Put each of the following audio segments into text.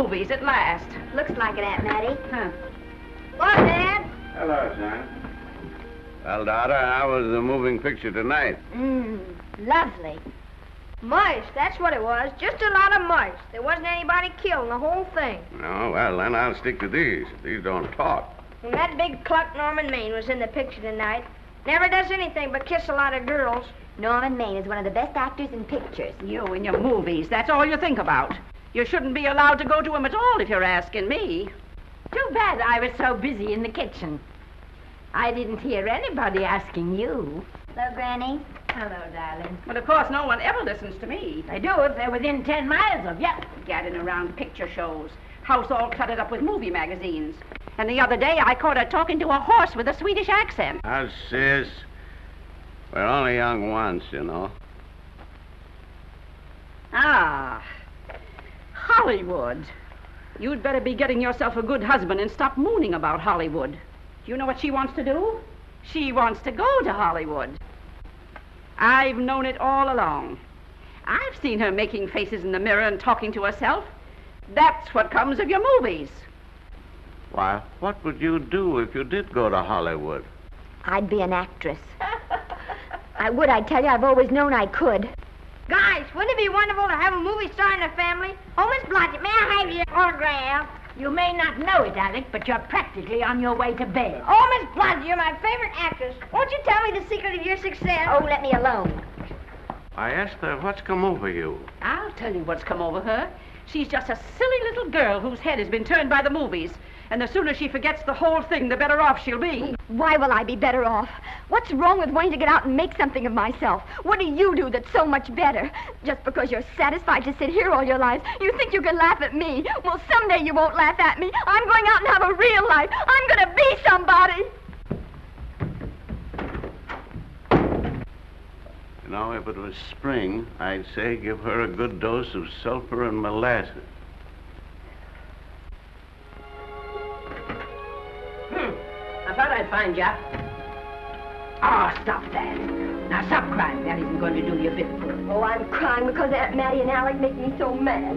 movies at last. Looks like it, Aunt Mattie. Huh. What, Dad? Hello, son. Well, daughter, how was the moving picture tonight? Lovely. Mice, that's what it was. Just a lot of mice. There wasn't anybody killed in the whole thing. No, well, then I'll stick to these. These don't talk. And that big cluck Norman Maine was in the picture tonight. Never does anything but kiss a lot of girls. Norman Maine is one of the best actors in pictures. You and your movies, that's all you think about. You shouldn't be allowed to go to him at all if you're asking me. Too bad I was so busy in the kitchen. I didn't hear anybody asking you. Hello, Granny. Hello, darling. But of course, no one ever listens to me. They do if they're within 10 miles of you. Gadding around picture shows. House all cluttered up with movie magazines. And the other day, I caught her talking to a horse with a Swedish accent. Now, sis, we're only young once, you know. Ah, Hollywood. You'd better be getting yourself a good husband and stop mooning about Hollywood. Do you know what she wants to do? She wants to go to Hollywood. I've known it all along. I've seen her making faces in the mirror and talking to herself. That's what comes of your movies. Why, what would you do if you did go to Hollywood? I'd be an actress. I would, I tell you. I've always known I could. Guys, wouldn't it be wonderful to have a movie star in the family? Oh, Miss Blodgett, may I have your autograph? You may not know it, Alec, but you're practically on your way to bed. Oh, Miss Blodgett, you're my favorite actress. Won't you tell me the secret of your success? Oh, let me alone. I asked her, what's come over you? I'll tell you what's come over her. She's just a silly little girl whose head has been turned by the movies. And the sooner she forgets the whole thing, the better off she'll be. Why will I be better off? What's wrong with wanting to get out and make something of myself? What do you do that's so much better? Just because you're satisfied to sit here all your lives, you think you can laugh at me. Well, someday you won't laugh at me. I'm going out and have a real life. I'm going to be somebody. You know, if it was spring, I'd say give her a good dose of sulfur and molasses. I thought I'd find ya. Oh, stop that. Now, stop crying. That isn't going to do you a bit of good. Oh, I'm crying because Aunt Mattie and Alec make me so mad.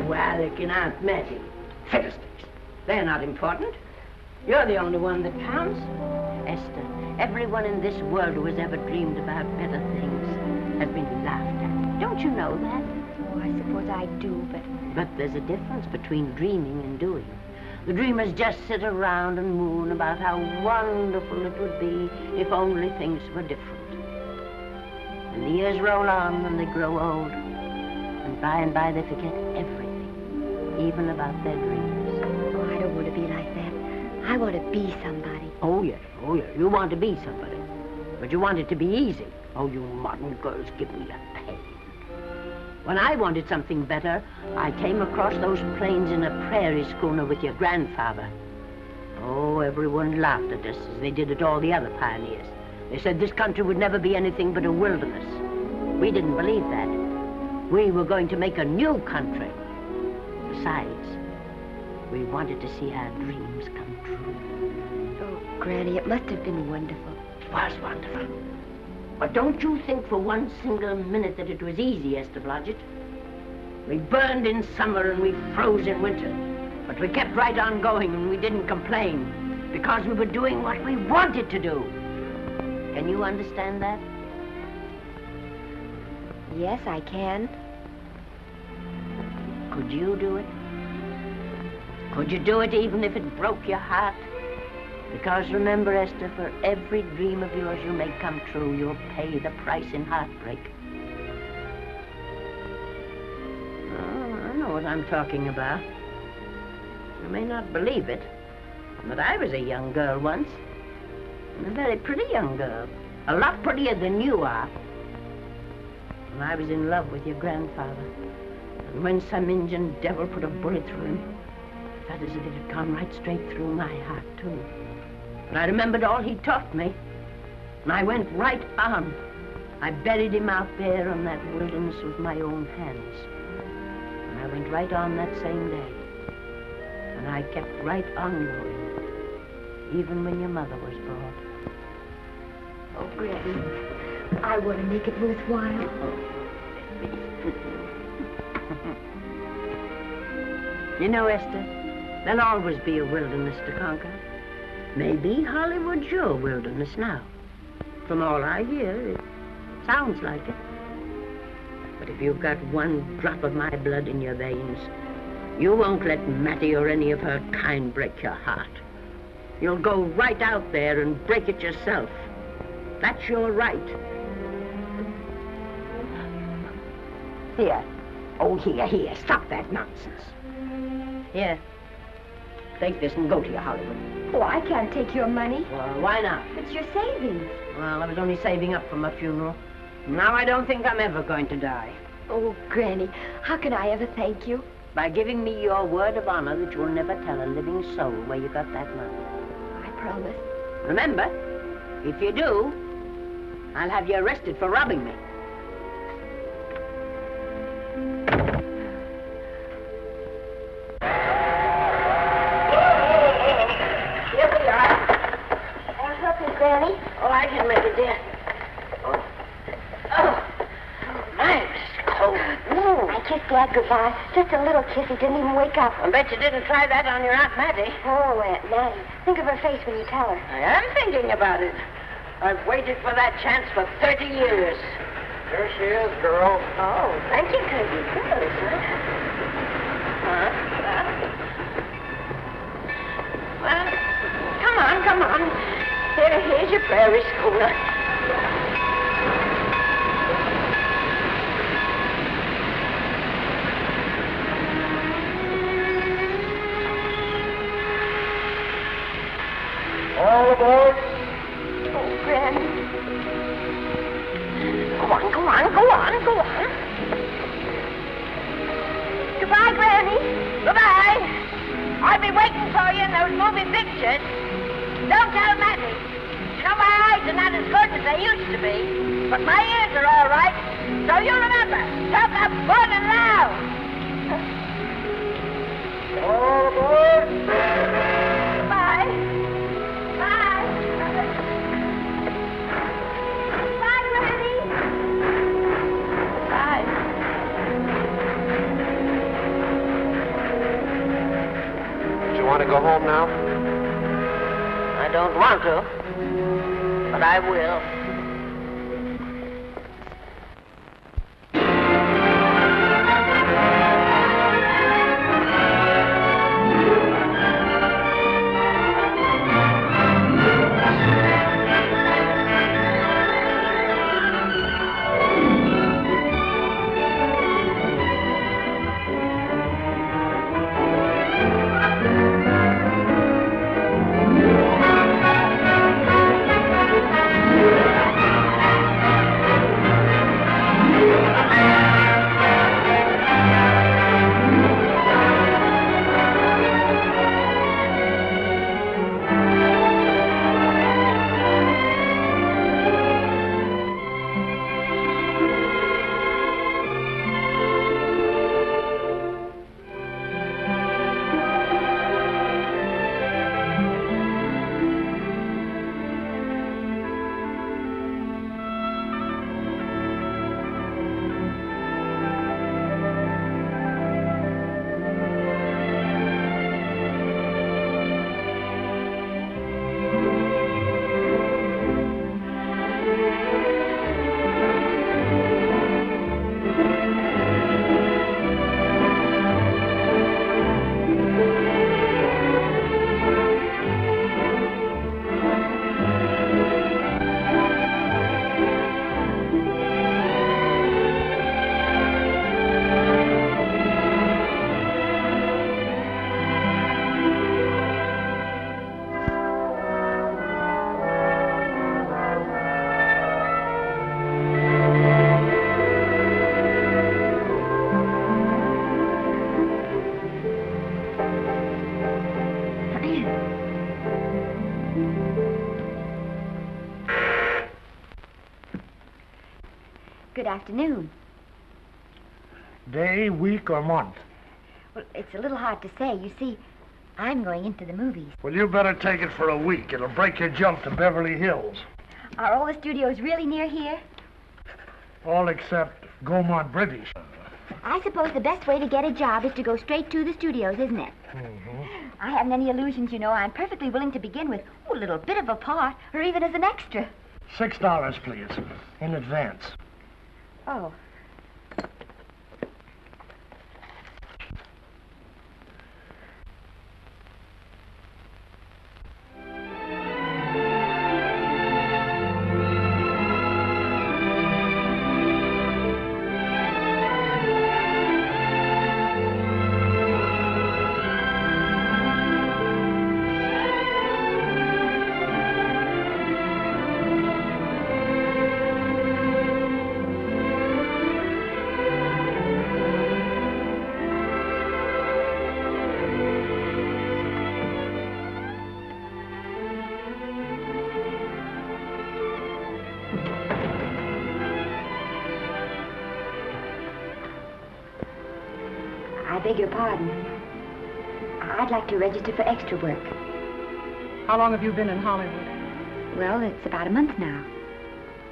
Oh, Alec and Aunt Mattie. Fiddlesticks. They're not important. You're the only one that counts. Esther, everyone in this world who has ever dreamed about better things has been laughed at. Don't you know that? Oh, I suppose I do, But there's a difference between dreaming and doing. The dreamers just sit around and moon about how wonderful it would be if only things were different. And the years roll on and they grow old. And by they forget everything, even about their dreams. Oh, I don't want to be like that. I want to be somebody. Oh, yes. You want to be somebody. But you want it to be easy. Oh, you modern girls give me a pain. When I wanted something better, I came across those plains in a prairie schooner with your grandfather. Oh, everyone laughed at us as they did at all the other pioneers. They said this country would never be anything but a wilderness. We didn't believe that. We were going to make a new country. Besides, we wanted to see our dreams come true. Oh, Granny, it must have been wonderful. It was wonderful. But don't you think for one single minute that it was easy, Esther Blodgett. We burned in summer and we froze in winter. But we kept right on going and we didn't complain because we were doing what we wanted to do. Can you understand that? Yes, I can. Could you do it? Could you do it even if it broke your heart? Because remember, Esther, for every dream of yours you make come true, you'll pay the price in heartbreak. Oh, I know what I'm talking about. You may not believe it, but I was a young girl once. And a very pretty young girl. A lot prettier than you are. And I was in love with your grandfather. And when some Indian devil put a bullet through him, I felt as if it had gone right straight through my heart, too. And I remembered all he taught me. And I went right on. I buried him out there in that wilderness with my own hands. And I went right on that same day. And I kept right on going, even when your mother was born. Oh, Granny, I want to make it worthwhile. You know, Esther, there'll always be a wilderness to conquer. Maybe Hollywood's your wilderness now. From all I hear, it sounds like it. But if you've got one drop of my blood in your veins, you won't let Mattie or any of her kind break your heart. You'll go right out there and break it yourself. That's your right. Here. Oh, here. Stop that nonsense. Here. Take this and go to your Hollywood. Oh, I can't take your money. Well, why not? It's your savings. Well, I was only saving up for my funeral. Now I don't think I'm ever going to die. Oh, Granny, how can I ever thank you? By giving me your word of honor that you'll never tell a living soul where you got that money. I promise. Remember, if you do, I'll have you arrested for robbing me. Here we are. I'll help you, Granny. Oh, I can make it, dear. Oh, nice. Cold. I kissed Dad goodbye. Just a little kiss. He didn't even wake up. I bet you didn't try that on your Aunt Mattie. Oh, Aunt Mattie. Think of her face when you tell her. I am thinking about it. I've waited for that chance for 30 years. Here she is, girl. Oh, thank you, Kirby. Good, huh? Well, come on. Here's your prairie schooner. All aboard. Oh, Granny. Go on. Goodbye, Granny. Goodbye. I'll be waiting for you in those movie pictures. Don't tell Mattie. You know, my eyes are not as good as they used to be, but my ears are all right. So you remember, talk up good and loud. All aboard. Bye. Bye. Bye, Granny. Bye. Do you want to go home now? I don't want to, but I will. Good afternoon. Day, week, or month? Well, it's a little hard to say. You see, I'm going into the movies. Well, you better take it for a week. It'll break your jump to Beverly Hills. Are all the studios really near here? All except Gaumont British. I suppose the best way to get a job is to go straight to the studios, isn't it? Mm-hmm. I haven't any illusions, you know. I'm perfectly willing to begin with a little bit of a part, or even as an extra. $6, please, in advance. Oh. I beg your pardon. I'd like to register for extra work. How long have you been in Hollywood? Well, it's about a month now.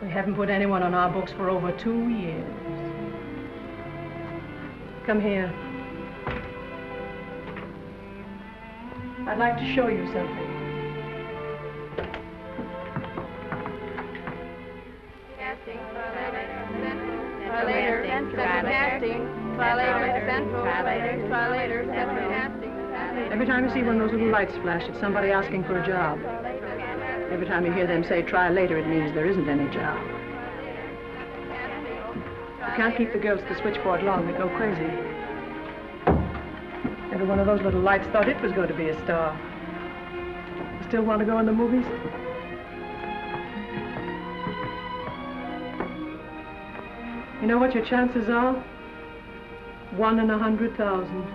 We haven't put anyone on our books for over 2 years. Come here. I'd like to show you something. Casting, try later, casting, try later, central, try later, central, casting. Every time you see one of those little lights flash, it's somebody asking for a job. Every time you hear them say, try later, it means there isn't any job. You can't keep the girls at the switchboard long. They go crazy. Every one of those little lights thought it was going to be a star. You still want to go in the movies? You know what your chances are? 1 in 100,000.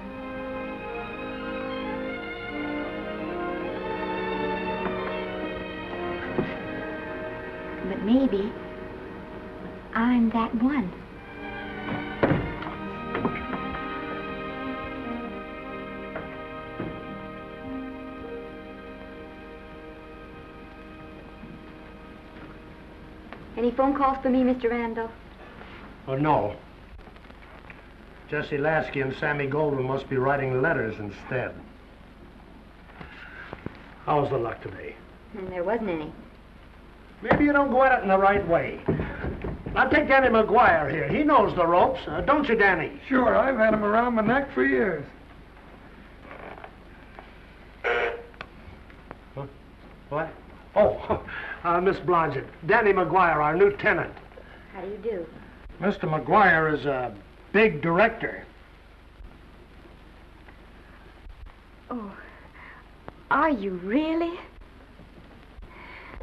But maybe I'm that one. Any phone calls for me, Mr. Randall? Oh, no. Jesse Lasky and Sammy Goldwyn must be writing letters instead. How's the luck today? There wasn't any. Maybe you don't go at it in the right way. Now take Danny McGuire here. He knows the ropes. Don't you, Danny? Sure, I've had him around my neck for years. Huh? What? Oh, Miss Blodgett. Danny McGuire, our new tenant. How do you do? Mr. McGuire is a big director. Oh, are you really?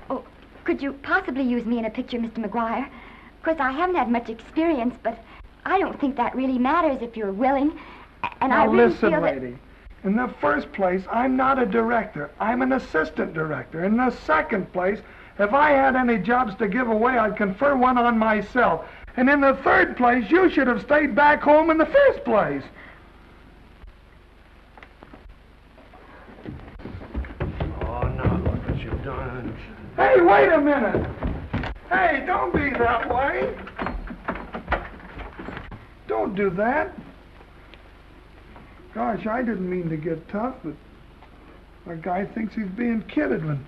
Oh, could you possibly use me in a picture, Mr. McGuire? Of course, I haven't had much experience, but I don't think that really matters if you're willing. And I Now really listen, feel lady. In the first place, I'm not a director. I'm an assistant director. In the second place, if I had any jobs to give away, I'd confer one on myself. And in the third place, you should have stayed back home in the first place. Oh, now look what you've done. Hey, wait a minute. Hey, don't be that way. Don't do that. Gosh, I didn't mean to get tough, but a guy thinks he's being kidded when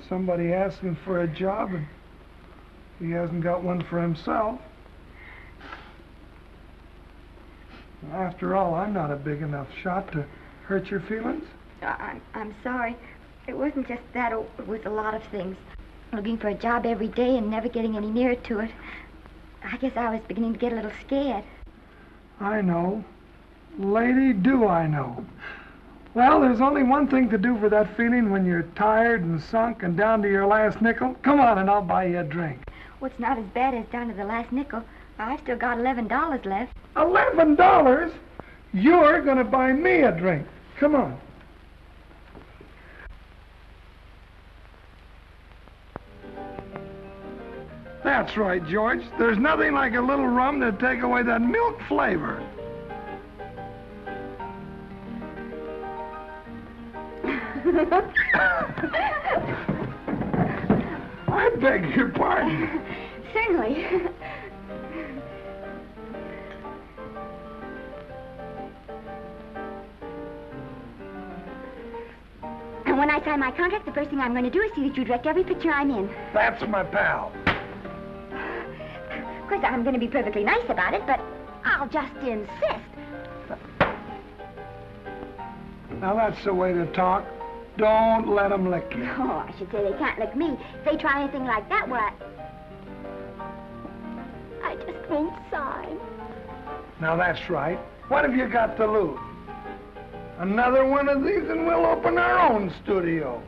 somebody asks him for a job and he hasn't got one for himself. After all, I'm not a big enough shot to hurt your feelings. I'm sorry. It wasn't just that. It was a lot of things. Looking for a job every day and never getting any nearer to it. I guess I was beginning to get a little scared. I know. Lady, do I know. Well, there's only one thing to do for that feeling when you're tired and sunk and down to your last nickel. Come on and I'll buy you a drink. Well, it's not as bad as down to the last nickel. I've still got $11 left. $11? You're going to buy me a drink. Come on. That's right, George. There's nothing like a little rum to take away that milk flavor. I beg your pardon. Certainly. And when I sign my contract, the first thing I'm going to do is see that you direct every picture I'm in. That's my pal. Of course, I'm going to be perfectly nice about it, but I'll just insist. Now that's the way to talk. Don't let them lick you. No, I should say they can't lick me. If they try anything like that, well, I just won't sign. Now that's right. What have you got to lose? Another one of these and we'll open our own studio.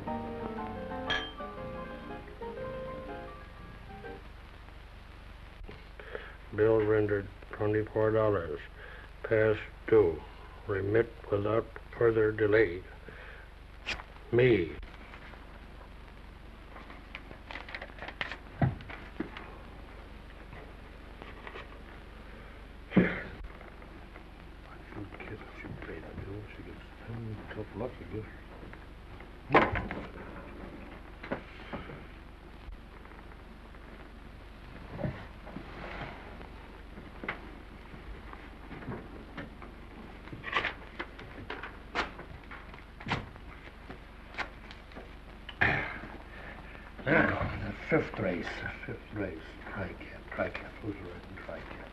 Bill rendered $24. Past due. Remit without further delay. Me. Tough luck, I guess. The fifth race. Tri-cap. Who's riding tri-cap?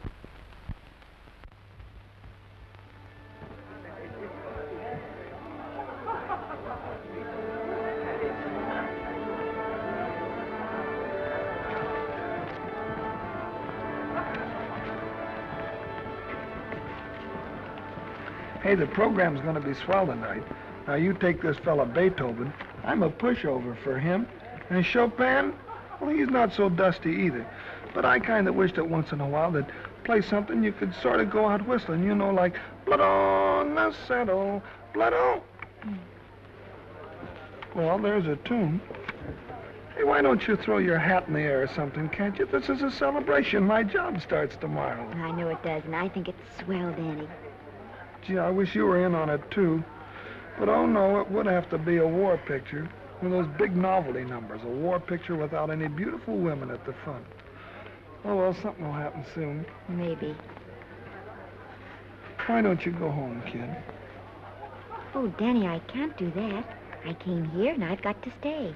Hey, the program's going to be swell tonight. Now, you take this fella Beethoven. I'm a pushover for him. And Chopin, well, he's not so dusty either. But I kind of wish that once in a while they'd play something you could sort of go out whistling, you know, like Blood on the Saddle, Blood on. Well, there's a tune. Hey, why don't you throw your hat in the air or something, can't you? This is a celebration. My job starts tomorrow. I know it does, and I think it's swell, Danny. Gee, I wish you were in on it, too. But, oh, no, it would have to be a war picture. One of those big novelty numbers. A war picture without any beautiful women at the front. Oh, well, something will happen soon. Maybe. Why don't you go home, kid? Oh, Danny, I can't do that. I came here, and I've got to stay.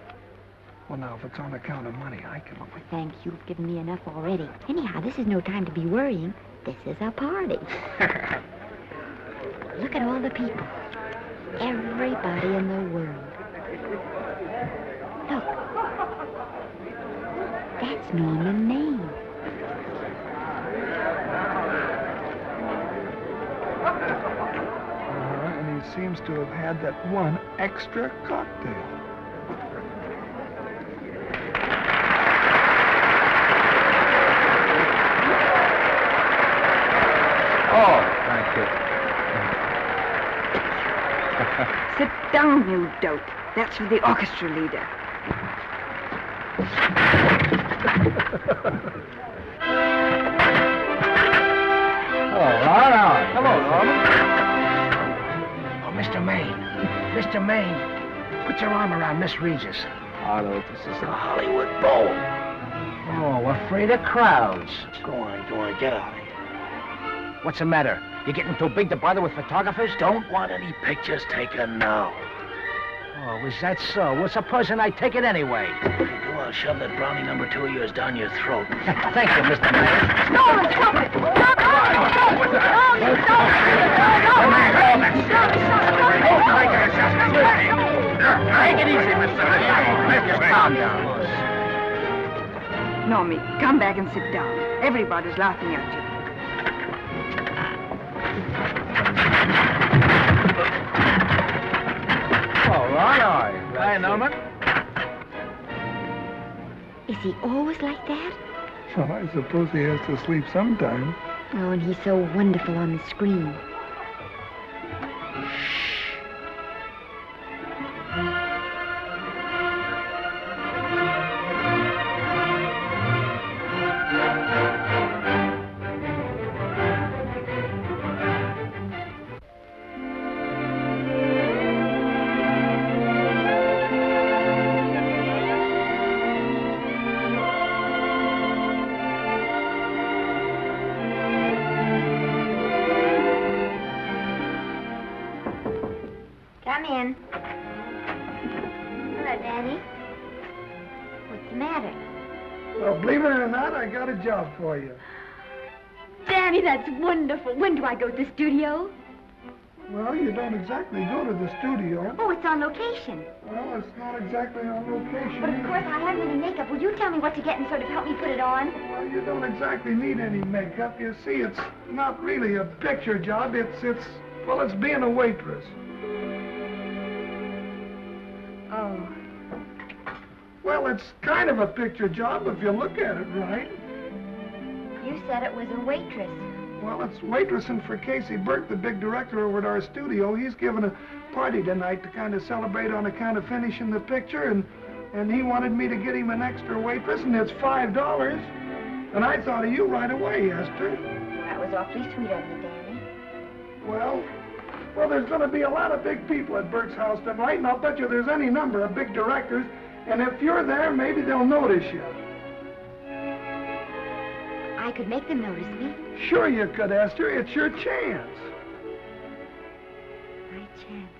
Well, now, if it's on account of money, I can... Oh, thanks. You've given me enough already. Anyhow, this is no time to be worrying. This is a party. Look at all the people. Everybody in the world. Look. That's Norman Maine. And he seems to have had that one extra cocktail. Oh, thank you. Sit down, you dope. That's for the orchestra leader. Hello, Norman. Oh, Mr. Mr. Maine, put your arm around Miss Regis. Otto, this is a Hollywood bowl. Oh, afraid of crowds. Go on, get out of here. What's the matter? You getting too big to bother with photographers? Don't want any pictures taken now. Oh, is that so? Well, supposing I take it anyway. If you do, I'll shove that brownie number 2 of yours down your throat. Thank you, Mr. Mayor. Norman, stop it! Stop it! Take it easy, Mr. Mayor. Just calm down. Normie, come back and sit down. Everybody's laughing at you. All right. Hi, Norman. Is he always like that? Well, I suppose he has to sleep sometime. Oh, and he's so wonderful on the screen. Come in. Danny? What's the matter? Well, believe it or not, I got a job for you. Danny, that's wonderful. When do I go to the studio? Well, you don't exactly go to the studio. Oh, it's on location. Well, it's not exactly on location. But of course, I haven't any makeup. Will you tell me what to get and sort of help me put it on? Well, you don't exactly need any makeup. You see, it's not really a picture job. It's being a waitress. Oh. Well, it's kind of a picture job if you look at it right. You said it was a waitress. Well, it's waitressing for Casey Burke, the big director over at our studio. He's giving a party tonight to kind of celebrate on account of finishing the picture, and he wanted me to get him an extra waitress, and it's $5. And I thought of you right away, Esther. That was awfully sweet of you, Danny. Well, there's going to be a lot of big people at Burke's house tonight, and I'll bet you there's any number of big directors, and if you're there, maybe they'll notice you. I could make them notice me. Sure you could, Esther. It's your chance. My chance.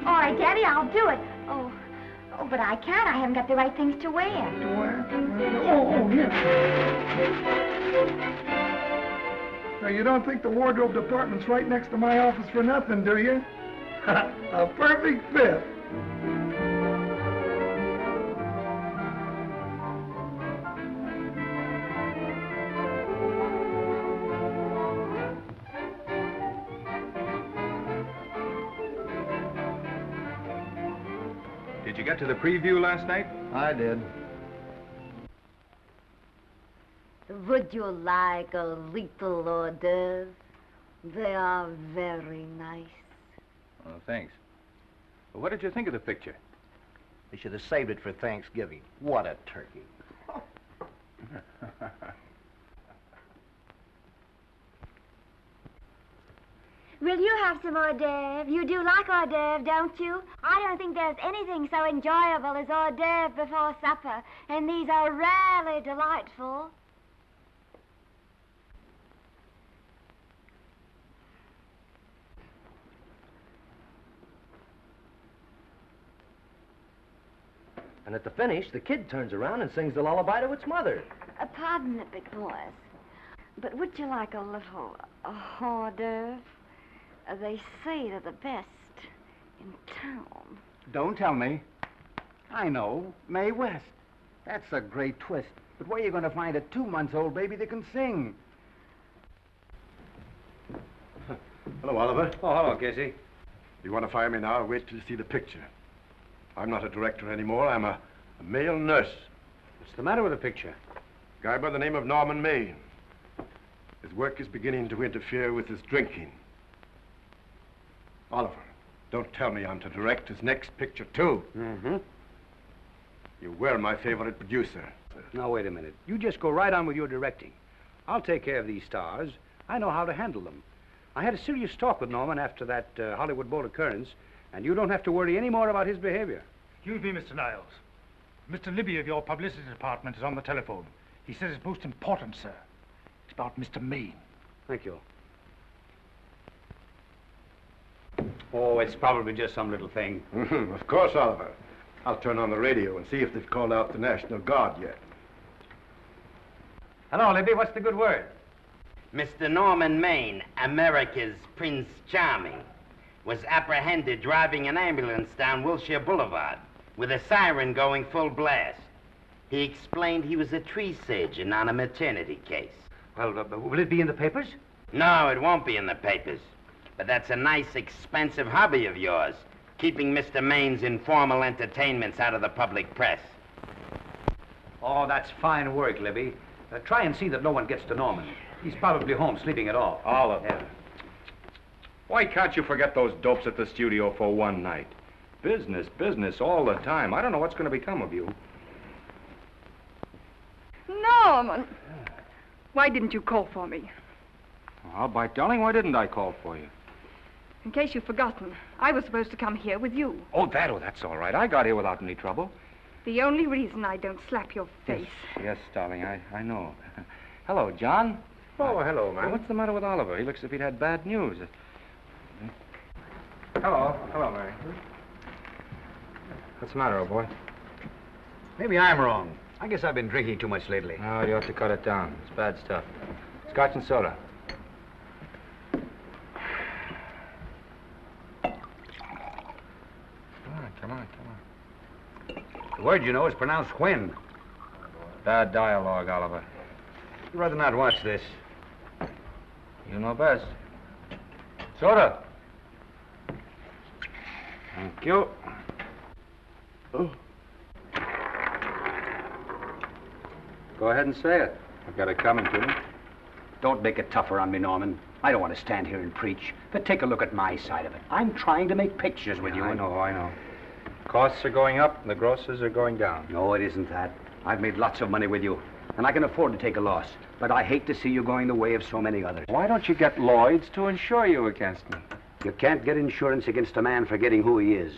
All right, Daddy, I'll do it. Oh, but I can't. I haven't got the right things to wear. To wear? Oh, here. Now, you don't think the wardrobe department's right next to my office for nothing, do you? A perfect fit. Did you get to the preview last night? I did. Would you like a little hors d'oeuvre? They are very nice. Oh, thanks. Well, what did you think of the picture? They should have saved it for Thanksgiving. What a turkey. Will you have some hors d'oeuvre? You do like hors d'oeuvre, don't you? I don't think there's anything so enjoyable as hors d'oeuvre before supper, and these are rarely delightful. And at the finish, the kid turns around and sings the lullaby to its mother. Pardon the big boys, but would you like a little hors d'oeuvre? They say they're the best in town. Don't tell me. I know. Mae West. That's a great twist. But where are you going to find a 2-month-old baby that can sing? Hello, Oliver. Oh, hello, Casey. You want to fire me now or wait till you see the picture? I'm not a director anymore. I'm a male nurse. What's the matter with the picture? A guy by the name of Norman Maine. His work is beginning to interfere with his drinking. Oliver, don't tell me I'm to direct his next picture, too. Mm-hmm. You were my favorite producer. Now, wait a minute. You just go right on with your directing. I'll take care of these stars. I know how to handle them. I had a serious talk with Norman after that Hollywood boat occurrence, and you don't have to worry any more about his behavior. Excuse me, Mr. Niles. Mr. Libby of your publicity department is on the telephone. He says it's most important, sir. It's about Mr. Maine. Thank you. Oh, it's probably just some little thing. Of course, Oliver. I'll turn on the radio and see if they've called out the National Guard yet. Hello, Libby. What's the good word? Mr. Norman Maine, America's Prince Charming, was apprehended driving an ambulance down Wilshire Boulevard with a siren going full blast. He explained he was a tree surgeon on a maternity case. Well, will it be in the papers? No, it won't be in the papers. But that's a nice, expensive hobby of yours, keeping Mr. Maine's informal entertainments out of the public press. Oh, that's fine work, Libby. Try and see that no one gets to Norman. He's probably home sleeping it off. Oliver. Yeah. Why can't you forget those dopes at the studio for one night? Business, business all the time. I don't know what's going to become of you. Norman! Why didn't you call for me? Well, by darling, why didn't I call for you? In case you've forgotten, I was supposed to come here with you. Oh, that's all right. I got here without any trouble. The only reason I don't slap your face. Yes, darling, I know. Hello, John. Oh, hello, man. What's the matter with Oliver? He looks as if he'd had bad news. Hello, Mary. What's the matter, old boy? Maybe I'm wrong. I guess I've been drinking too much lately. Oh, you ought to cut it down. It's bad stuff. Scotch and soda. Come on. The word, you know, is pronounced when. Bad dialogue, Oliver. I'd rather not watch this. You know best. Soda. Thank you. Oh. Go ahead and say it. I've got it coming to me. Don't make it tougher on me, Norman. I don't want to stand here and preach, but take a look at my side of it. I'm trying to make pictures with you. I know. Costs are going up and the grosses are going down. No, it isn't that. I've made lots of money with you, and I can afford to take a loss. But I hate to see you going the way of so many others. Why don't you get Lloyd's to insure you against me? You can't get insurance against a man forgetting who he is.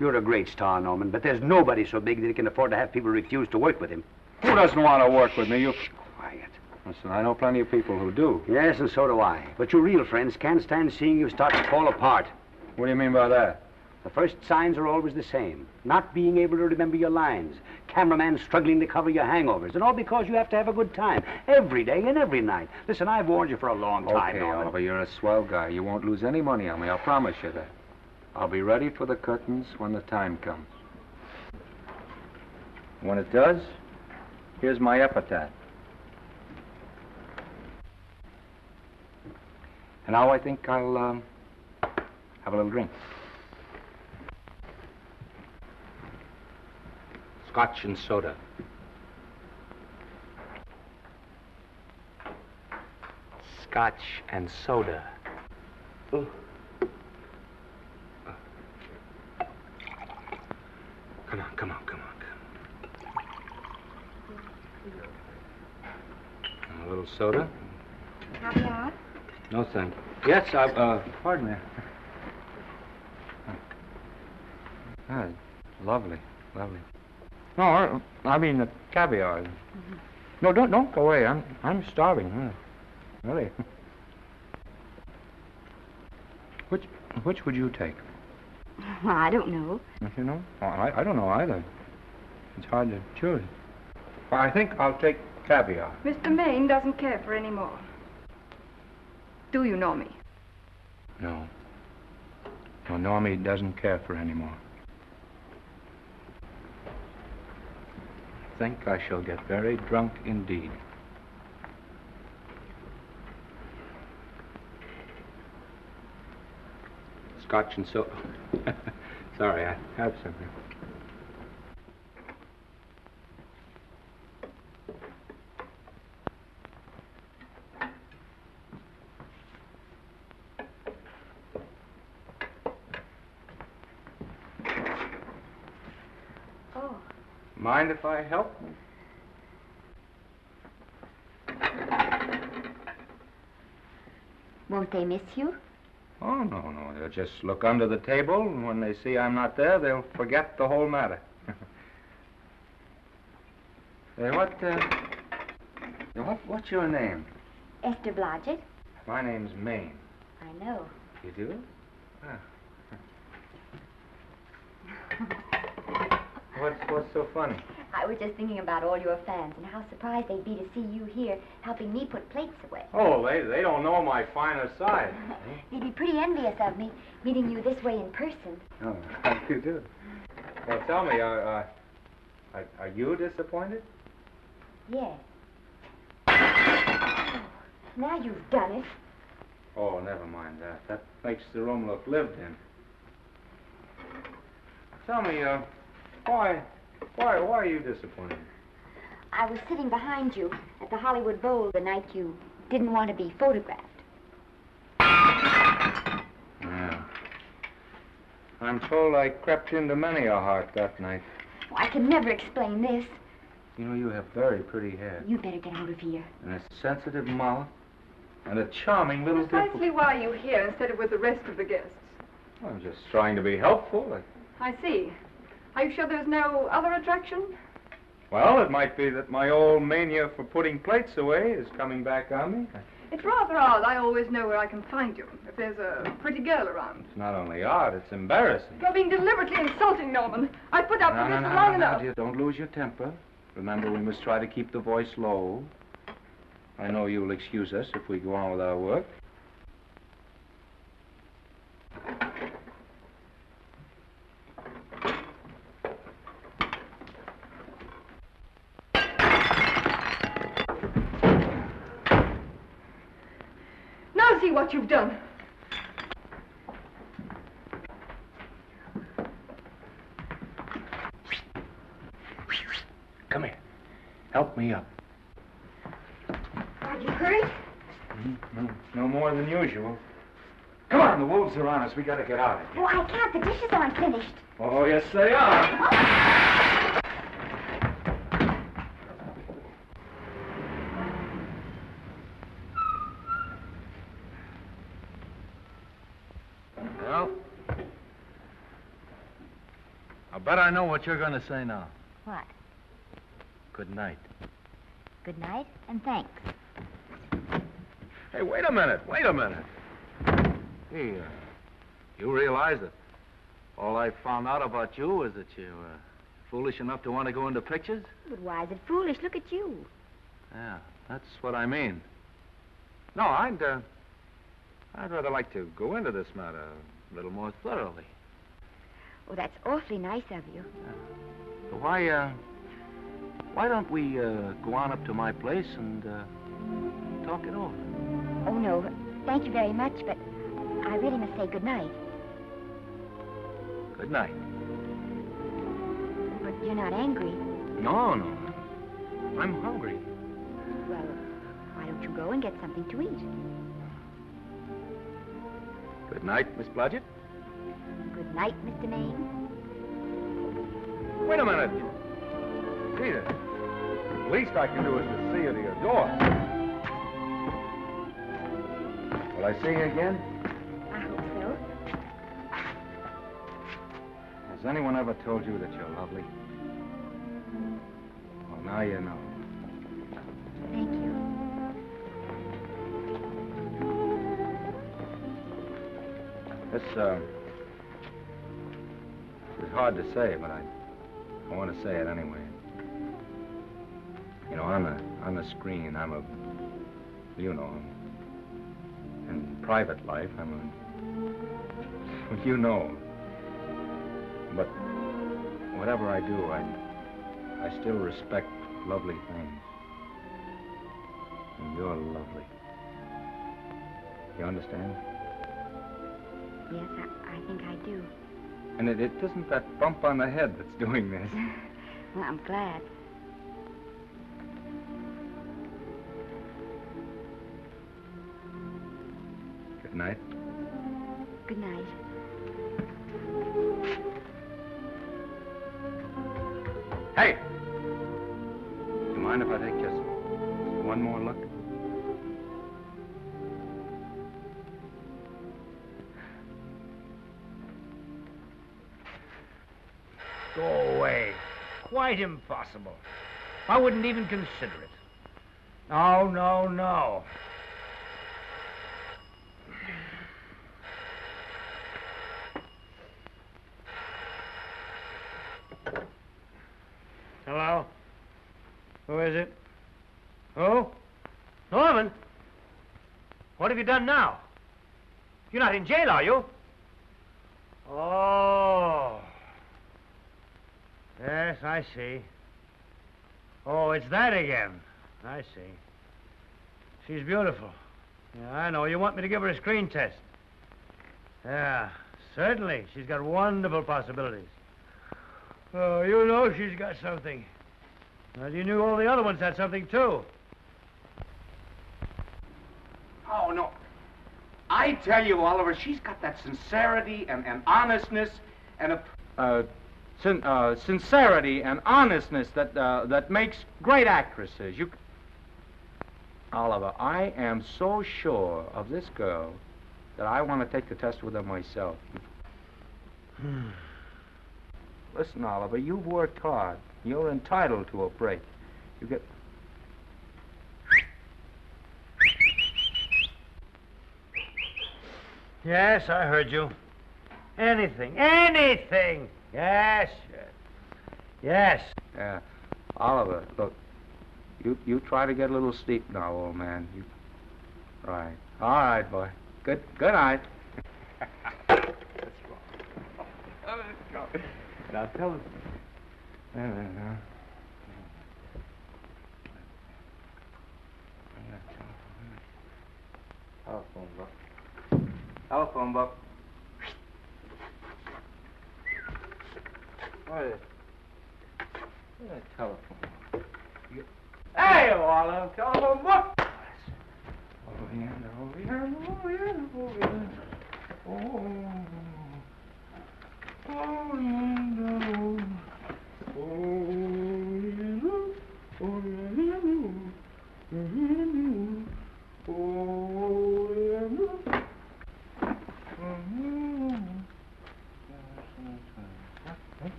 You're a great star, Norman, but there's nobody so big that he can afford to have people refuse to work with him. Who doesn't want to work with me? You... Quiet. Listen, I know plenty of people who do. Yes, and so do I. But your real friends can't stand seeing you start to fall apart. What do you mean by that? The first signs are always the same. Not being able to remember your lines. Cameraman struggling to cover your hangovers. And all because you have to have a good time. Every day and every night. Listen, I've warned you for a long time, Okay, Norman. Oliver, you're a swell guy. You won't lose any money on me. I'll promise you that. I'll be ready for the curtains when the time comes. When it does, here's my epitaph. And now I think I'll have a little drink. Scotch and soda. Scotch and soda. Oh. Come on. A little soda? Caviar? No, thank you. Yes, pardon me. Ah, lovely. No, I mean the caviar. Mm-hmm. No, don't go away. I'm starving. Really. Which would you take? Well, I don't know. Don't you know? Oh, I don't know either. It's hard to choose. Well, I think I'll take caviar. Mr. Maine doesn't care for any more. Do you know me? No. No, Normie doesn't care for any more. I think I shall get very drunk indeed. Scotch and soda. Sorry, I have something. Oh. Mind if I help? Won't they miss you? Oh, no. They'll just look under the table, and when they see I'm not there, they'll forget the whole matter. Hey, what's your name? Esther Blodgett. My name's Maine. I know. You do? What's so funny? I was just thinking about all your fans and how surprised they'd be to see you here helping me put plates away. Oh, they don't know my finer side. They'd be pretty envious of me, meeting you this way in person. Oh, how do you do? Well, tell me, are you disappointed? Yes. Oh, now you've done it. Oh, never mind that. That makes the room look lived in. Tell me, why are you disappointed? I was sitting behind you at the Hollywood Bowl the night you didn't want to be photographed. Yeah. I'm told I crept into many a heart that night. Oh, I can never explain this. You know, you have very pretty hair. You better get out of here. And a sensitive mouth. And a charming little dimple. Precisely why are you here instead of with the rest of the guests? I'm just trying to be helpful. I see. Are you sure there's no other attraction? Well, it might be that my old mania for putting plates away is coming back on me. It's rather odd. I always know where I can find you if there's a pretty girl around. It's not only odd, it's embarrassing. You're being deliberately insulting, Norman. I put up with this for long enough. Dear, don't lose your temper. Remember, we must try to keep the voice low. I know you'll excuse us if we go on with our work. Now see what you've done. Come here. Help me up. Are you hurt? No more than usual. Come on, the wolves are on us. We gotta get out of here. Oh, I can't. The dishes aren't finished. Oh, yes, they are. Well, I bet I know what you're going to say now. What? Good night. Good night, and thanks. Hey, wait a minute. Hey, you realize that all I found out about you is that you're foolish enough to want to go into pictures? But why is it foolish? Look at you. Yeah, that's what I mean. No, I'd rather like to go into this matter a little more thoroughly. Oh, that's awfully nice of you. So why don't we go on up to my place and talk it over? Oh, no. Thank you very much, but I really must say good night. Good night. But you're not angry. No. I'm hungry. Well, why don't you go and get something to eat? Good night, Miss Blodgett. Good night, Mr. Maine. Wait a minute. Peter, the least I can do is to see you to your door. Will I see you again? I hope so. Has anyone ever told you that you're lovely? Well, now you know. Thank you. This is hard to say, but I want to say it anyway. You know, on the screen, in private life, you know. But whatever I do, I still respect lovely things. And you're lovely. You understand? Yes, I think I do. And it isn't that bump on the head that's doing this. Well, I'm glad. Good night. Good night. Hey! Do you mind if I take just one more look? Go away. Quite impossible. I wouldn't even consider it. No. Hello? Who is it? Who? Norman? What have you done now? You're not in jail, are you? Oh. Yes, I see. Oh, it's that again. I see. She's beautiful. Yeah, I know. You want me to give her a screen test? Yeah, certainly. She's got wonderful possibilities. Oh, you know she's got something. Well, you knew all the other ones had something, too. Oh, no. I tell you, Oliver, she's got that sincerity and honestness and a... Sincerity and honestness that makes great actresses. Oliver, I am so sure of this girl that I want to take the test with her myself. Listen, Oliver, you've worked hard. You're entitled to a break. You get... Yes, I heard you. Anything. Yes, yes. Yes. Oliver, look, you try to get a little sleep now, old man. Right. All right, boy. Good night. Let's go. Now tell us. Telephone book. What is it? Telephone book. Hey, Oliver, telephone book. Over here.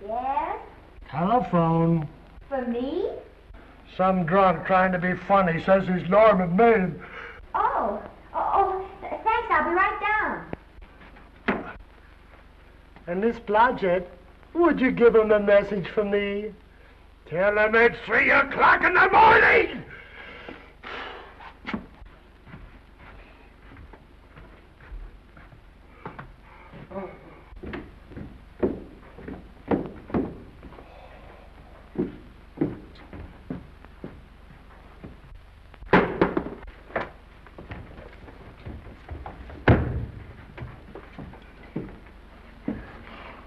Yes? Telephone. For me? Some drunk trying to be funny says he's Norman Maine. Thanks, I'll be right down. And Miss Blodgett, would you give him a message for me? Tell him it's 3 o'clock in the morning!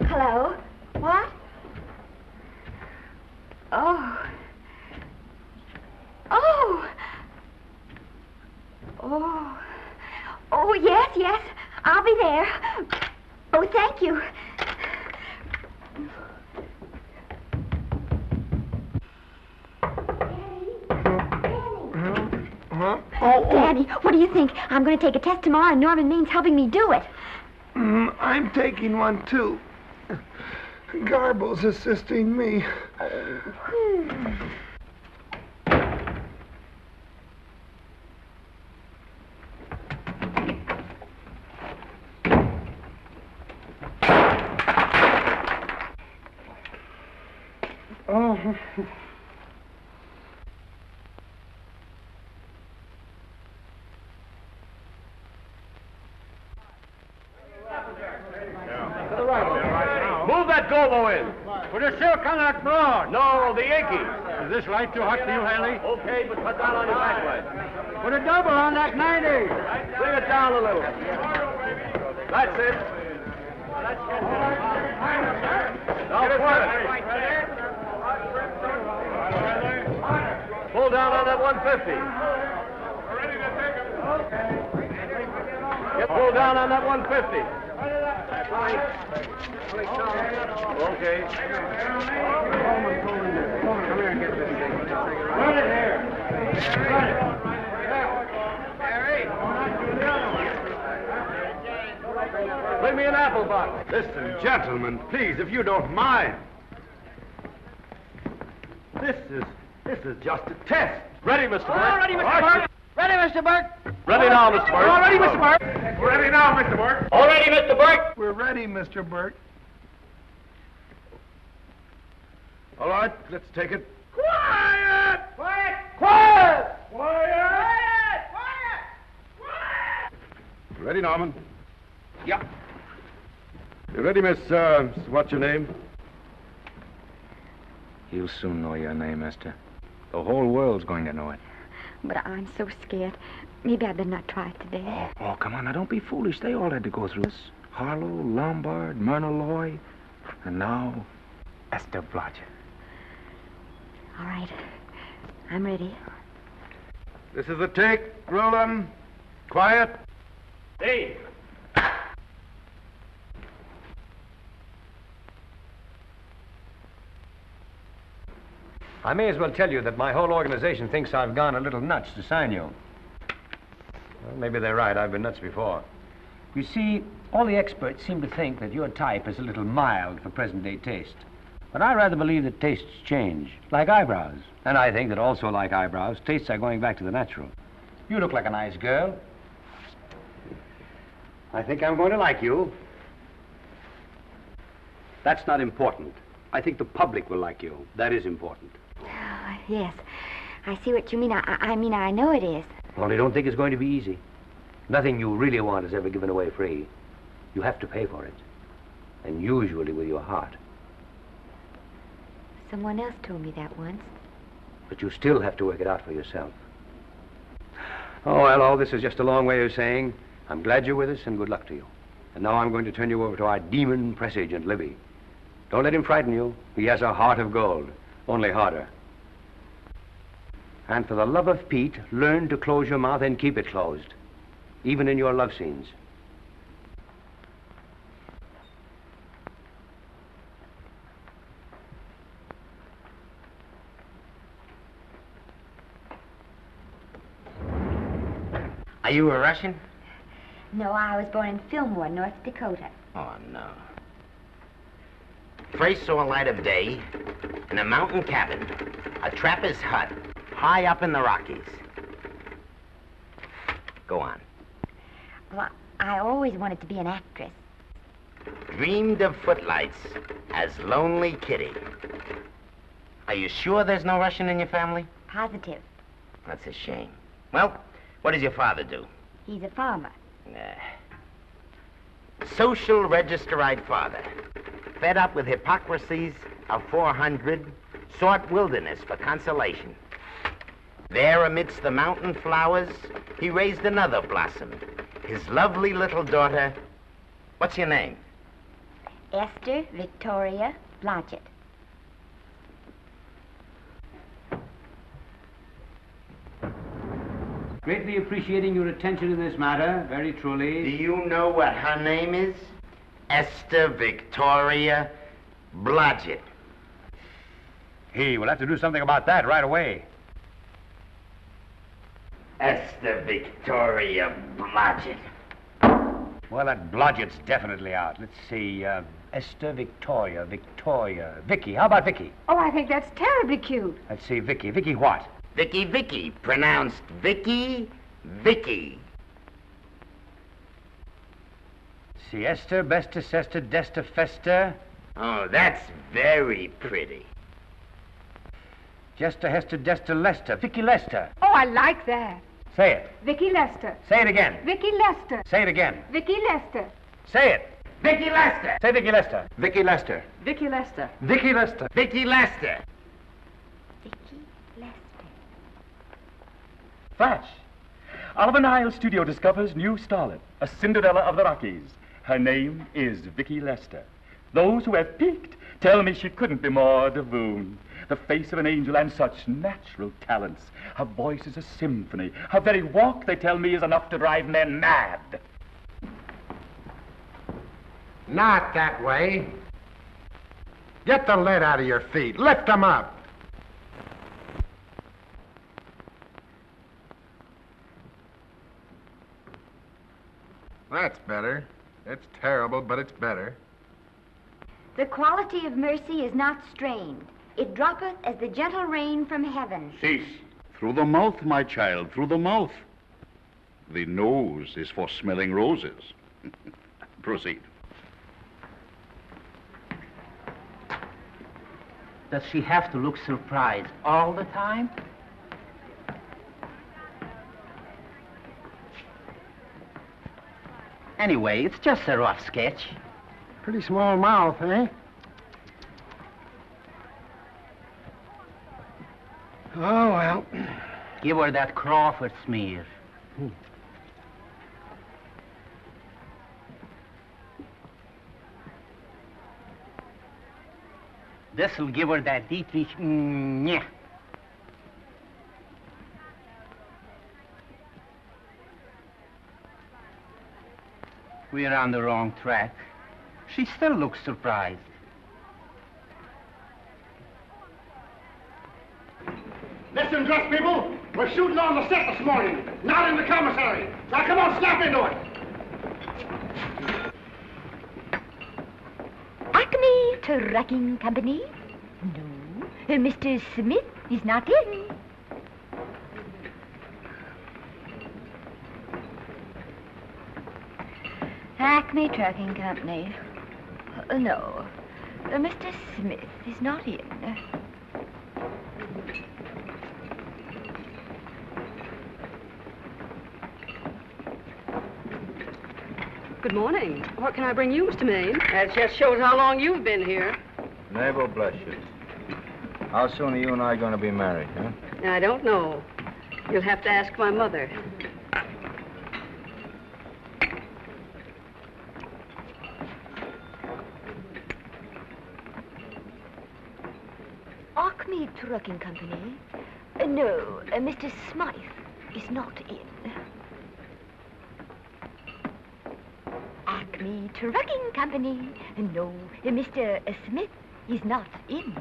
Hello? What? Oh, yes. I'll be there. Oh, thank you. Daddy, what do you think? I'm going to take a test tomorrow, and Norman Main's helping me do it. I'm taking one, too. Garble's assisting me. Move that Gobo in. Put a silk on that broad. No, the Yankee. Is this light too hot for you, Haley? Okay, but cut down on your backlight. Put a double on that 90. Bring it down a little. That's it. Now pull it. Pull down on that 150. Get pulled down on that 150. Okay. Come here and get this thing. Run it here. Run it. Bring me an apple box. Listen, gentlemen, please, if you don't mind. This is just a test. Ready, Mr. Burke? All ready, Mr. Burke. Ready, Mr. Burke? Ready now, Mr. Burke. All ready, Mr. Burke? Ready now, Mr. Burke. All ready, Mr. Burke? We're ready, Mr. Burke. All right, let's take it. Quiet! Quiet! Quiet! Quiet! You ready, Norman? Yep. You ready, Miss, what's your name? You'll soon know your name, Esther. The whole world's going to know it. But I'm so scared. Maybe I better not try it today. Oh, come on, now don't be foolish. They all had to go through this. Harlow, Lombard, Myrna Loy, and now Esther Blodgett. All right. I'm ready. This is the take. Roll 'em. Quiet. Dave! I may as well tell you that my whole organization thinks I've gone a little nuts to sign you. Well, maybe they're right. I've been nuts before. You see, all the experts seem to think that your type is a little mild for present-day taste. But I rather believe that tastes change, like eyebrows. And I think that also, like eyebrows, tastes are going back to the natural. You look like a nice girl. I think I'm going to like you. That's not important. I think the public will like you. That is important. Oh, yes. I see what you mean. I mean, I know it is. Only don't think it's going to be easy. Nothing you really want is ever given away free. You have to pay for it. And usually with your heart. Someone else told me that once. But you still have to work it out for yourself. Oh, well, all this is just a long way of saying, I'm glad you're with us and good luck to you. And now I'm going to turn you over to our demon press agent, Libby. Don't let him frighten you. He has a heart of gold, only harder. And for the love of Pete, learn to close your mouth and keep it closed, even in your love scenes. Are you a Russian? No, I was born in Fillmore, North Dakota. Oh, no. First saw light of day in a mountain cabin, a trapper's hut, high up in the Rockies. Go on. Well, I always wanted to be an actress. Dreamed of footlights as Lonely Kitty. Are you sure there's no Russian in your family? Positive. That's a shame. Well, what does your father do? He's a farmer. Social registerite father. Fed up with hypocrisies of 400, sought wilderness for consolation. There amidst the mountain flowers, he raised another blossom. His lovely little daughter. What's your name? Esther Victoria Blodgett. Greatly appreciating your attention in this matter, very truly. Do you know what her name is? Esther Victoria Blodgett. Hey, we'll have to do something about that right away. Esther Victoria Blodgett. Well, that Blodgett's definitely out. Let's see, Esther Victoria, Vicky. How about Vicky? Oh, I think that's terribly cute. Let's see, Vicky. Vicky what? Vicky, pronounced Vicky. See, Esther, Besta, Sesta, Desta, Festa. Oh, that's very pretty. Jester, Hester, Desta, Lester. Vicky Lester. Oh, I like that. Say it. Vicky Lester. Say it again. Vicky Lester. Say it again. Vicky Lester. Say it. Vicky Lester. Say Vicky Lester. Vicky Lester. Vicky Lester. Vicky Lester. Vicky Lester. Flash. Oliver Niles Studio discovers new starlet, a Cinderella of the Rockies. Her name is Vicky Lester. Those who have peeked tell me she couldn't be more divoon. The face of an angel and such natural talents. Her voice is a symphony. Her very walk, they tell me, is enough to drive men mad. Not that way. Get the lead out of your feet. Lift them up. That's better. It's terrible, but it's better. The quality of mercy is not strained. It droppeth as the gentle rain from heaven. Cease. Through the mouth, my child, through the mouth. The nose is for smelling roses. Proceed. Does she have to look surprised all the time? Anyway, it's just a rough sketch. Pretty small mouth, eh? Oh, well. Give her that Crawford smear. This'll give her that Dietrich. Yeah. We're on the wrong track. She still looks surprised. Listen, dress people. We're shooting on the set this morning, not in the commissary. Now, come on, snap into it. Acme Trucking Company? No. Mr. Smith is not in. Acme Trucking Company. No. Mr. Smith is not in. Good morning. What can I bring you, Mr. Maine? That just shows how long you've been here. Neighbor, bless you. How soon are you and I going to be married, huh? I don't know. You'll have to ask my mother. Acme Trucking Company? No, Mr. Smythe is not in. Acme Trucking Company? No, Mr. Smith is not in.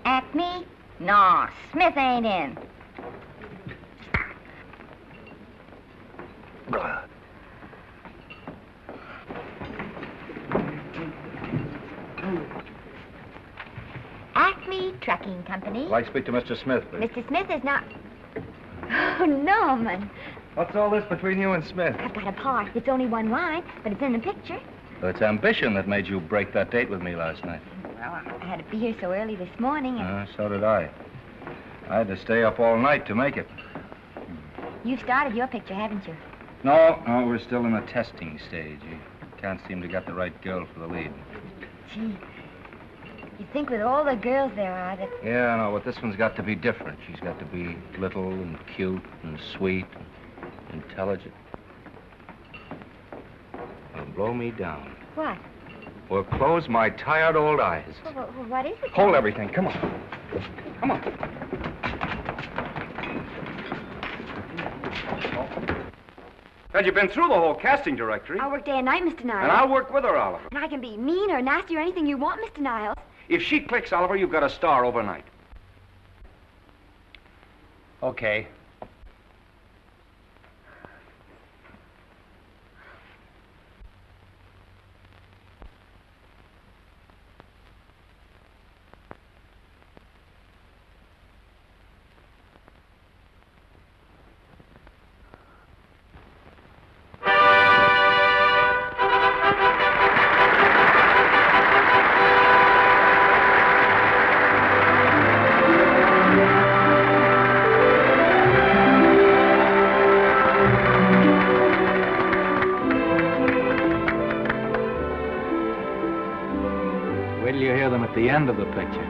Acme? No, Smith ain't in. Acme Trucking Company? I'd like to speak to Mr. Smith, please. Mr. Smith is not... Oh, Norman. What's all this between you and Smith? I've got a part. It's only one line, but it's in the picture. So it's ambition that made you break that date with me last night. Well, I had to be here so early this morning, and So did I. I had to stay up all night to make it. you've started your picture, haven't you? No, we're still in the testing stage. You can't seem to get the right girl for the lead. Gee, you'd think with all the girls there are that... Yeah, I know, but this one's got to be different. She's got to be little and cute and sweet and intelligent. Well, blow me down. What? Well, close my tired old eyes. What is it? Hold everything. Come on. Come on. And you've been through the whole casting directory. I work day and night, Mr. Niles. And I'll work with her, Oliver. And I can be mean or nasty or anything you want, Mr. Niles. If she clicks, Oliver, you've got a star overnight. Okay. Wait till you hear them at the end of the picture.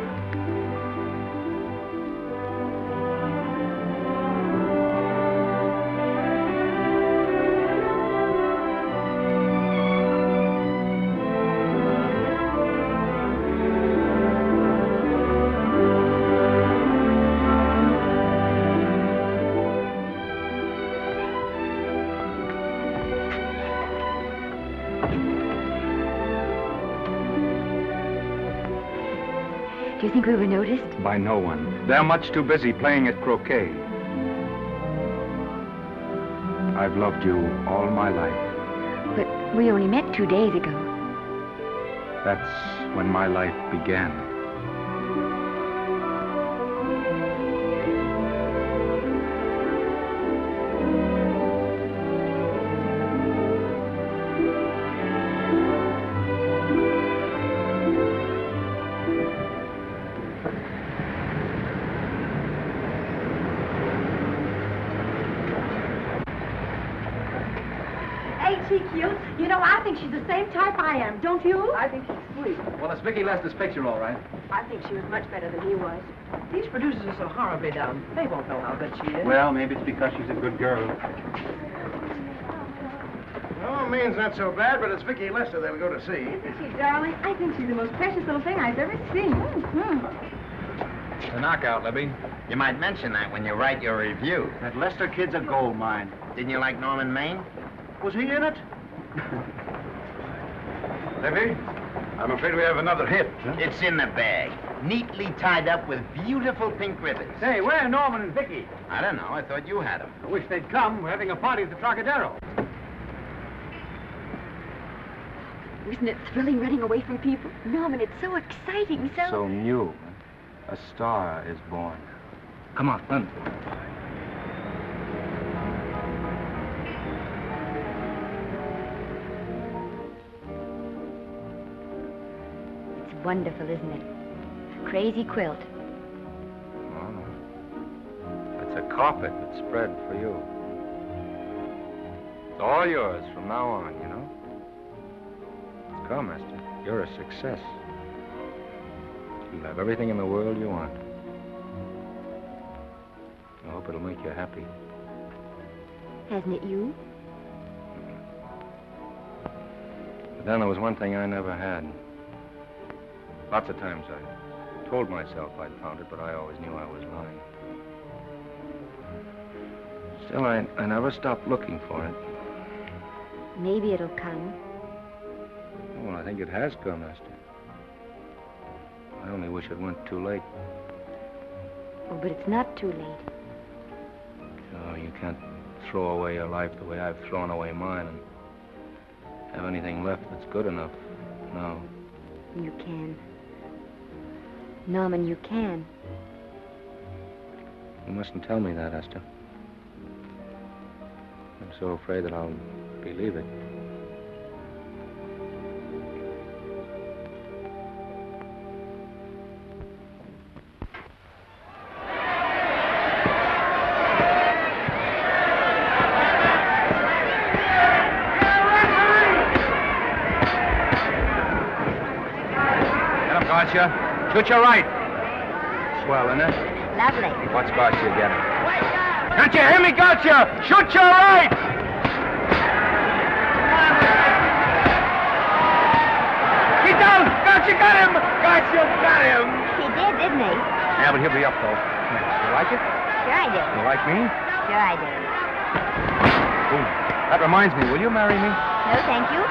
Do you think we were noticed? By no one. They're much too busy playing at croquet. I've loved you all my life. But we only met 2 days ago. That's when my life began. she cute? You know, I think she's the same type I am, don't you? I think she's sweet. Well, it's Vicki Lester's picture, all right. I think she was much better than he was. These producers are so horribly dumb. They won't know how good she is. Well, maybe it's because she's a good girl. Oh, Maine's not so bad, but it's Vicki Lester they'll go to see. Isn't she, darling? I think she's the most precious little thing I've ever seen. The knockout, Libby. You might mention that when you write your review. That Lester kid's a gold mine. Didn't you like Norman Maine? Was he in it? Libby, I'm afraid we have another hit. Huh? It's in the bag, neatly tied up with beautiful pink ribbons. Say, where are Norman and Vicki? I don't know. I thought you had them. I wish they'd come. We're having a party at the Trocadero. Isn't it thrilling running away from people? Norman, it's so exciting, So new. A star is born. Come on, run. It's wonderful, isn't it? A crazy quilt. Oh. It's a carpet that's spread for you. It's all yours from now on, you know? Come, Esther. You're a success. You'll have everything in the world you want. I hope it'll make you happy. Hasn't it you? But then there was one thing I never had. Lots of times I told myself I'd found it, but I always knew I was lying. Still, I never stopped looking for it. Maybe it'll come. Well, I think it has come, Esther. I only wish it went too late. Oh, but it's not too late. No, you can't throw away your life the way I've thrown away mine and have anything left that's good enough. No. You can. Norman, you can. You mustn't tell me that, Esther. I'm so afraid that I'll believe it. Gotcha. Shoot your right. Swell, isn't it? Lovely. What's Garcia getting? Can't you hear me, Gotcha? Shoot your right! He's down! Gotcha got him! Gotcha got him! He did, didn't he? Yeah, but he'll be up, though. You like it? Sure I do. You like me? Sure I do. Ooh, that reminds me. Will you marry me? No, thank you.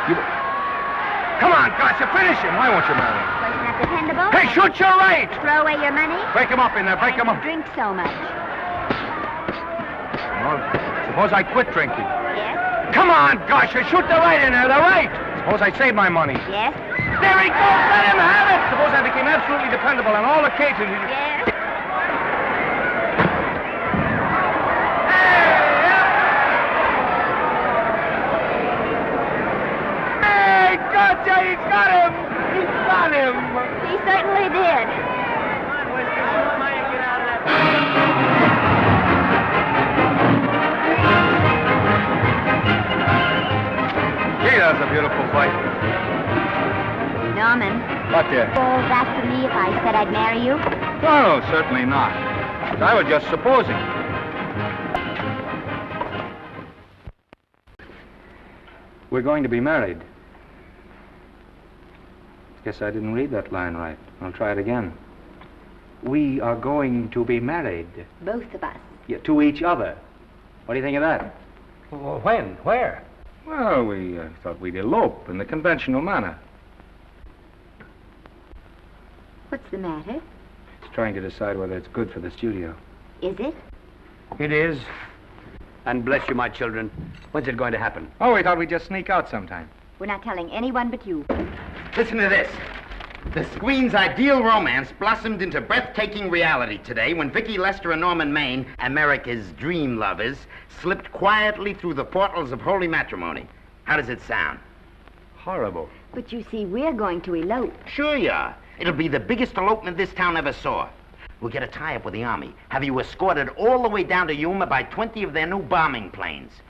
Come on, Gotcha, finish him. Why won't you marry him? Well, you're not dependable. Hey, shoot your right! Throw away your money. Break him up in there, break him up. Drink so much. Well, suppose I quit drinking. Yes? Come on, Gotcha, shoot the right in there, the right! Suppose I save my money. Yes? There he goes, let him have it! Suppose I became absolutely dependable on all occasions. Yes? Hey, Gotcha, he's got him! He's got him! He certainly did. Gee, that's a beautiful fight. Norman. What, dear? Falls after me if I said I'd marry you? No, certainly not. I was just supposing. We're going to be married. Guess I didn't read that line right. I'll try it again. We are going to be married. Both of us. Yeah, to each other. What do you think of that? Well, when? Where? Well, we thought we'd elope in the conventional manner. What's the matter? It's trying to decide whether it's good for the studio. Is it? It is. And bless you, my children. When's it going to happen? Oh, we thought we'd just sneak out sometime. We're not telling anyone but you. Listen to this. The screen's ideal romance blossomed into breathtaking reality today when Vicki Lester and Norman Maine, America's dream lovers, slipped quietly through the portals of holy matrimony. How does it sound? Horrible. But you see, we're going to elope. Sure you are. It'll be the biggest elopement this town ever saw. We'll get a tie-up with the Army, have you escorted all the way down to Yuma by 20 of their new bombing planes. Is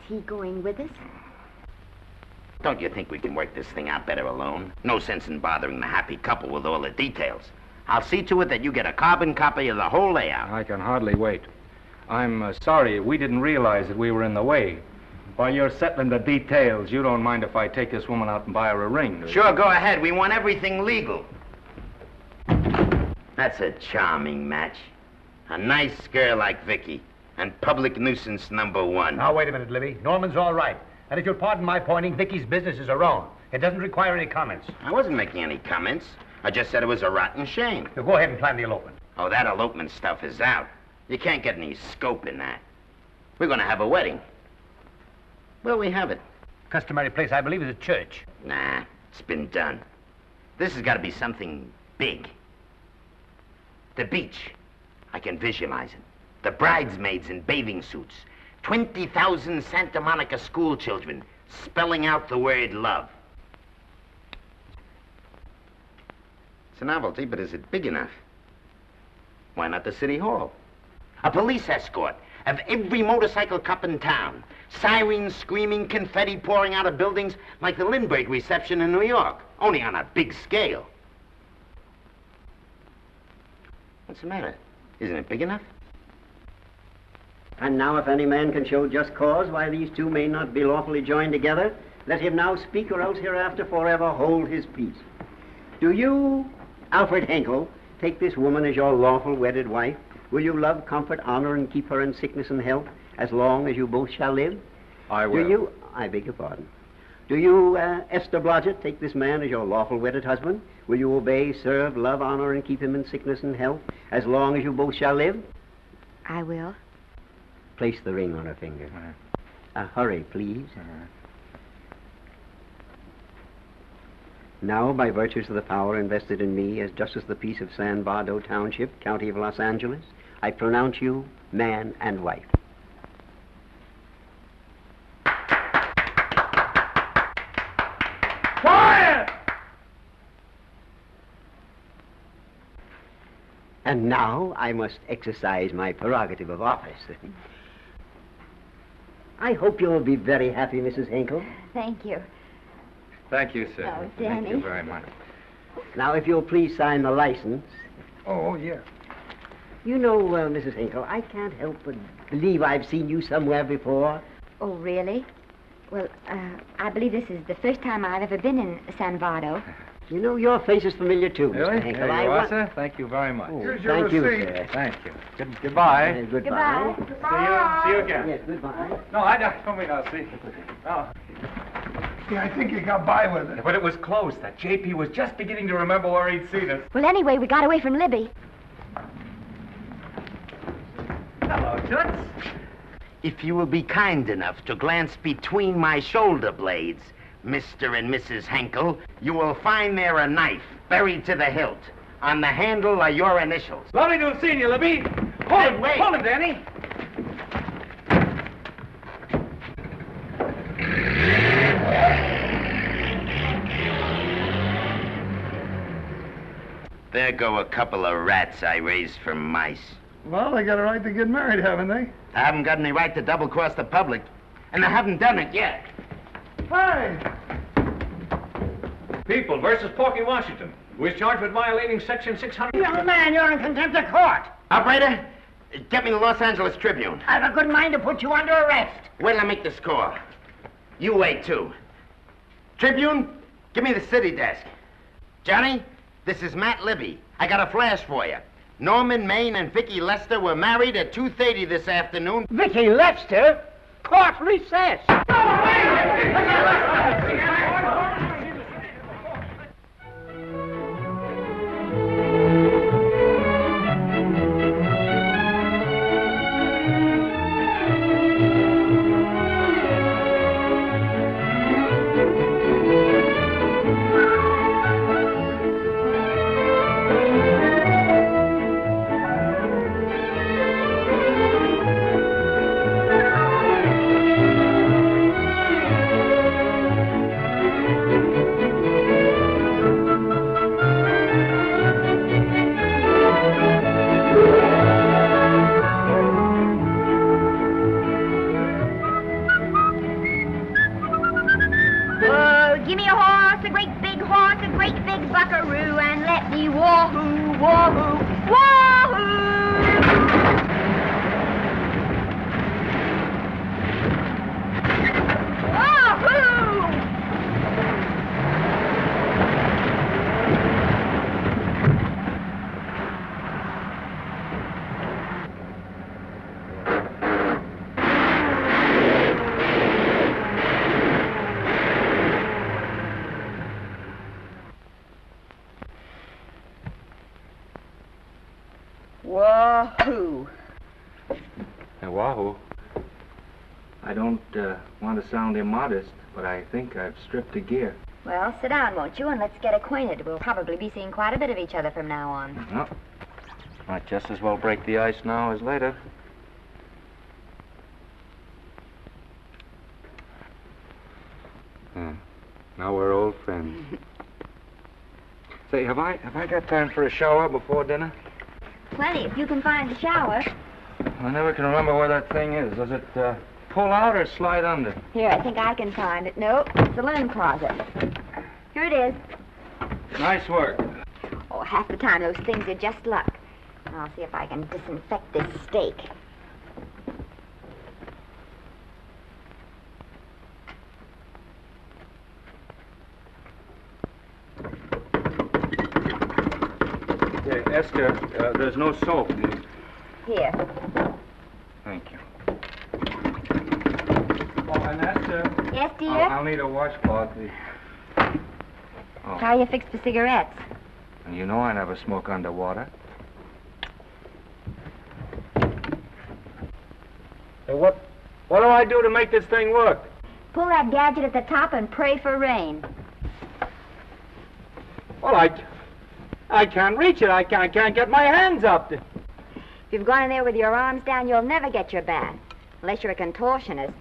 he going with us? Don't you think we can work this thing out better alone? No sense in bothering the happy couple with all the details. I'll see to it that you get a carbon copy of the whole layout. I can hardly wait. I'm sorry we didn't realize that we were in the way. While you're settling the details, you don't mind if I take this woman out and buy her a ring, do you? Sure, go ahead. We want everything legal. That's a charming match. A nice girl like Vicky, and public nuisance #1. Now, wait a minute, Libby. Norman's all right. And if you'll pardon my pointing, Vicky's business is her own. It doesn't require any comments. I wasn't making any comments. I just said it was a rotten shame. So go ahead and plan the elopement. Oh, that elopement stuff is out. You can't get any scope in that. We're going to have a wedding. Where'll we have it? Customary place, I believe, is a church. Nah, it's been done. This has got to be something big. The beach. I can visualize it. The bridesmaids in bathing suits. 20,000 Santa Monica school children spelling out the word love. It's a novelty, but is it big enough? Why not the city hall? A police escort of every motorcycle cop in town. Sirens screaming, confetti pouring out of buildings like the Lindbergh reception in New York, only on a big scale. What's the matter? Isn't it big enough? And now if any man can show just cause why these two may not be lawfully joined together, let him now speak or else hereafter forever hold his peace. Do you, Alfred Henkel, take this woman as your lawful wedded wife? Will you love, comfort, honor, and keep her in sickness and health as long as you both shall live? I will. Do you, I beg your pardon. Do you, Esther Blodgett, take this man as your lawful wedded husband? Will you obey, serve, love, honor, and keep him in sickness and health as long as you both shall live? I will. Place the ring on her finger. Hurry, please. Now, by virtues of the power invested in me as Justice of the Peace of San Bardo Township, County of Los Angeles, I pronounce you man and wife. Quiet! And now I must exercise my prerogative of office. I hope you'll be very happy, Mrs. Hinkle. Thank you. Thank you, sir. Oh, Thank Danny. you very much. Now, if you'll please sign the license. Oh, yeah. You know, Mrs. Hinkle, I can't help but believe I've seen you somewhere before. Oh, really? Well, I believe this is the first time I've ever been in San Bardo. You know, your face is familiar, too, Really? Mr. Hinkle. There you are, sir. Thank you very much. Here's your Thank you, receipt. Sir. Thank you. Goodbye. Goodbye. See you again. Yes, goodbye. No, I don't mean I'll see. Oh. Yeah, I think you got by with it. But it was close. That JP was just beginning to remember where he'd seen us. Well, anyway, we got away from Libby. Hello, Toots. If you will be kind enough to glance between my shoulder blades, Mr. and Mrs. Henkel, you will find there a knife buried to the hilt. On the handle are your initials. Lovely to have seen you, Libby. Hold him, wait. Hold him, Danny. There go a couple of rats I raised from mice. Well, they got a right to get married, haven't they? I haven't got any right to double-cross the public, and I haven't done it yet. Hey! People versus Porky Washington, who is charged with violating Section 600. Young man, you're in contempt of court. Operator, get me the Los Angeles Tribune. I've a good mind to put you under arrest. Wait till I make the score. You wait, too. Tribune, give me the city desk. Johnny, this is Matt Libby. I got a flash for you. Norman Maine and Vicky Lester were married at 2:30 this afternoon. Vicky Lester? Court recess. Wahoo! Now, Wahoo, I don't want to sound immodest, but I think I've stripped a gear. Well, sit down, won't you, and let's get acquainted. We'll probably be seeing quite a bit of each other from now on. Well, might just as well break the ice now as later. Now we're old friends. Say, have I got time for a shower before dinner? Plenty, if you can find a shower. I never can remember where that thing is. Does it pull out or slide under? Here, I think I can find it. No, it's the linen closet. Here it is. Nice work. Oh, half the time those things are just luck. I'll see if I can disinfect this steak. Esther, there's no soap. Here. Thank you. Oh, and Esther. Yes, dear? I'll need a washcloth. How are you fixed for cigarettes? And you know I never smoke underwater. Hey, what do I do to make this thing work? Pull that gadget at the top and pray for rain. Well, I can't reach it. I can't get my hands up. If you've gone in there with your arms down, you'll never get your bath. Unless you're a contortionist.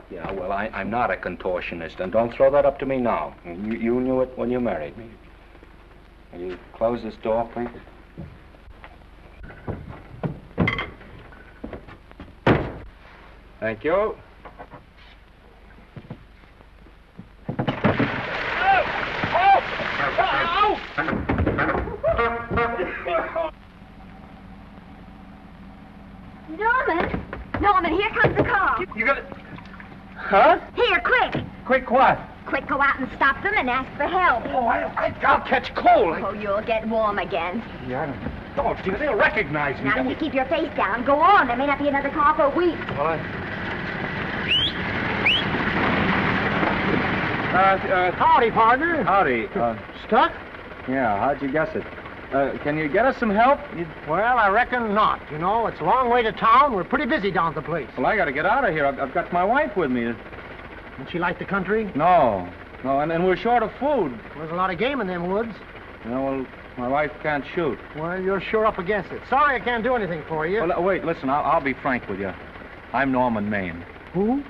Yeah, well, I'm not a contortionist, and don't throw that up to me now. You knew it when you married me. Will you close this door, please? Thank you. Norman, here comes the car. You got it? Huh? Here, quick. Quick what? Quick, go out and stop them and ask for help. Oh, I'll catch cold. Oh, you'll get warm again. Yeah, I don't. Oh, dear, they'll recognize me. Now, if you keep your face down, go on. There may not be another car for a week. Well, Howdy, partner. Howdy. Stuck? Yeah, how'd you guess it? Can you get us some help? Well, I reckon not. You know, it's a long way to town. We're pretty busy down at the place. Well, I got to get out of here. I've got my wife with me. Doesn't she like the country? No, and we're short of food. There's a lot of game in them woods. You know, well, my wife can't shoot. Well, you're sure up against it. Sorry I can't do anything for you. Well, wait, listen, I'll be frank with you. I'm Norman Maine. Who?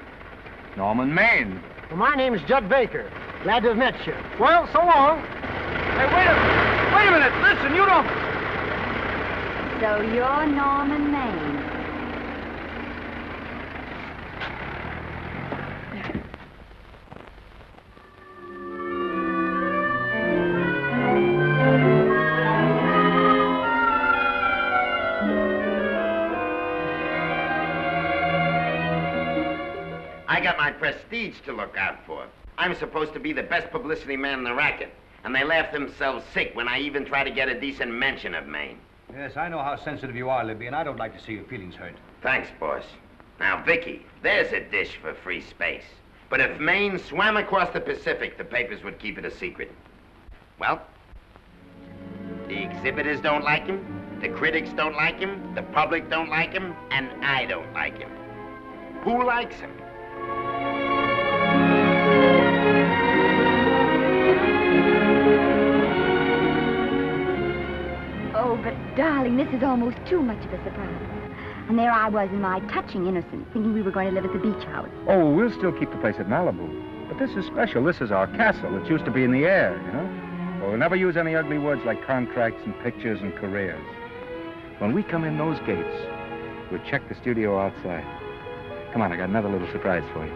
Norman Maine. Well, my name's Judd Baker. Glad to have met you. Well, so long. Hey, wait a minute. Listen, you don't... So you're Norman Maine. I got my prestige to look out for. I'm supposed to be the best publicity man in the racket, and they laugh themselves sick when I even try to get a decent mention of Maine. Yes, I know how sensitive you are, Libby, and I don't like to see your feelings hurt. Thanks, boss. Now, Vicky, there's a dish for free space. But if Maine swam across the Pacific, the papers would keep it a secret. Well, the exhibitors don't like him, the critics don't like him, the public don't like him, and I don't like him. Who likes him? Oh, but darling, this is almost too much of a surprise. And there I was in my touching innocence, thinking we were going to live at the beach house. Oh, we'll still keep the place at Malibu. But this is special. This is our castle. It used to be in the air, you know? Well, we'll never use any ugly words like contracts and pictures and careers. When we come in those gates, we'll check the studio outside. Come on, I got another little surprise for you.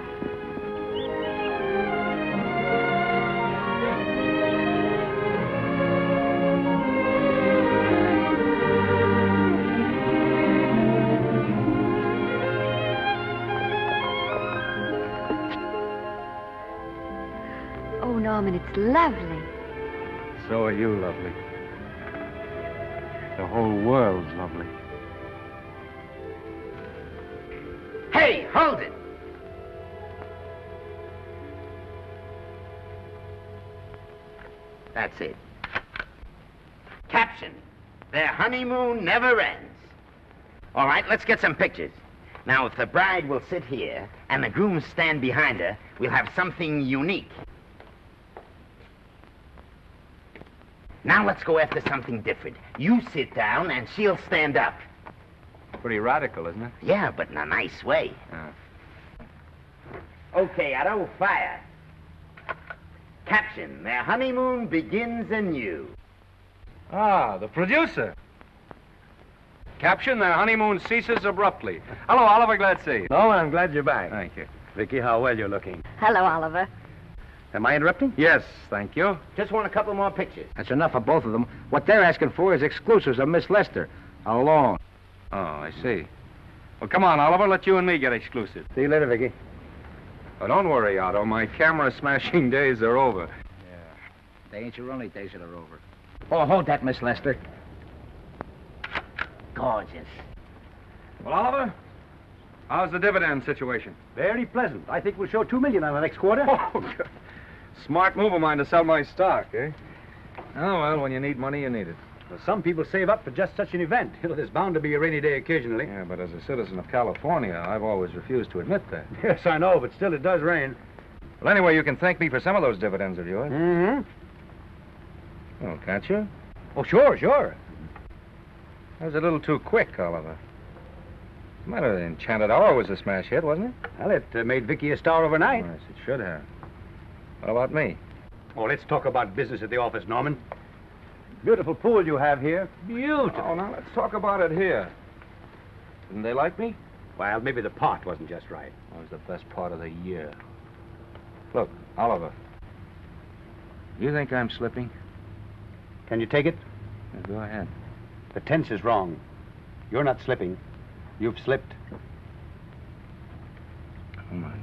Oh, Norman, it's lovely. So are you lovely. The whole world's lovely. Hey, hold it! That's it. Caption: Their honeymoon never ends. All right, let's get some pictures. Now, if the bride will sit here and the groom stand behind her, we'll have something unique. Now let's go after something different. You sit down and she'll stand up. Pretty radical, isn't it? Yeah, but in a nice way. Okay, Otto, fire. Caption, their honeymoon begins anew. Ah, the producer. Caption, their honeymoon ceases abruptly. Hello, Oliver, glad to see you. No, I'm glad you're back. Thank you. Vicky, how well you're looking. Hello, Oliver. Am I interrupting? Yes, thank you. Just want a couple more pictures. That's enough of both of them. What they're asking for is exclusives of Miss Lester. Alone. Oh, I see. Well, come on, Oliver, let you and me get exclusive. See you later, Vicky. Oh, don't worry, Otto. My camera smashing days are over. They ain't your only days that are over. Oh, hold that, Miss Lester. Gorgeous. Well, Oliver, how's the dividend situation? Very pleasant. I think we'll show $2 million on the next quarter. Oh, good. Smart move of mine to sell my stock, eh? Oh, well, when you need money, you need it. Well, some people save up for just such an event. You know, there's bound to be a rainy day occasionally. Yeah, but as a citizen of California, I've always refused to admit that. Yes, I know, but still it does rain. Well, anyway, you can thank me for some of those dividends of yours. Mm-hmm. Oh, can't you? Oh, sure, sure. That was a little too quick, Oliver. What's the matter? The Enchanted Hour was a smash hit, wasn't it? Well, it made Vicky a star overnight. Yes, it should have. What about me? Oh, let's talk about business at the office, Norman. Beautiful pool you have here. Beautiful. Oh, now let's talk about it here. Didn't they like me? Well, maybe the part wasn't just right. That was the best part of the year. Look, Oliver. Do you think I'm slipping? Can you take it? Yeah, go ahead. The tense is wrong. You're not slipping. You've slipped. Oh, my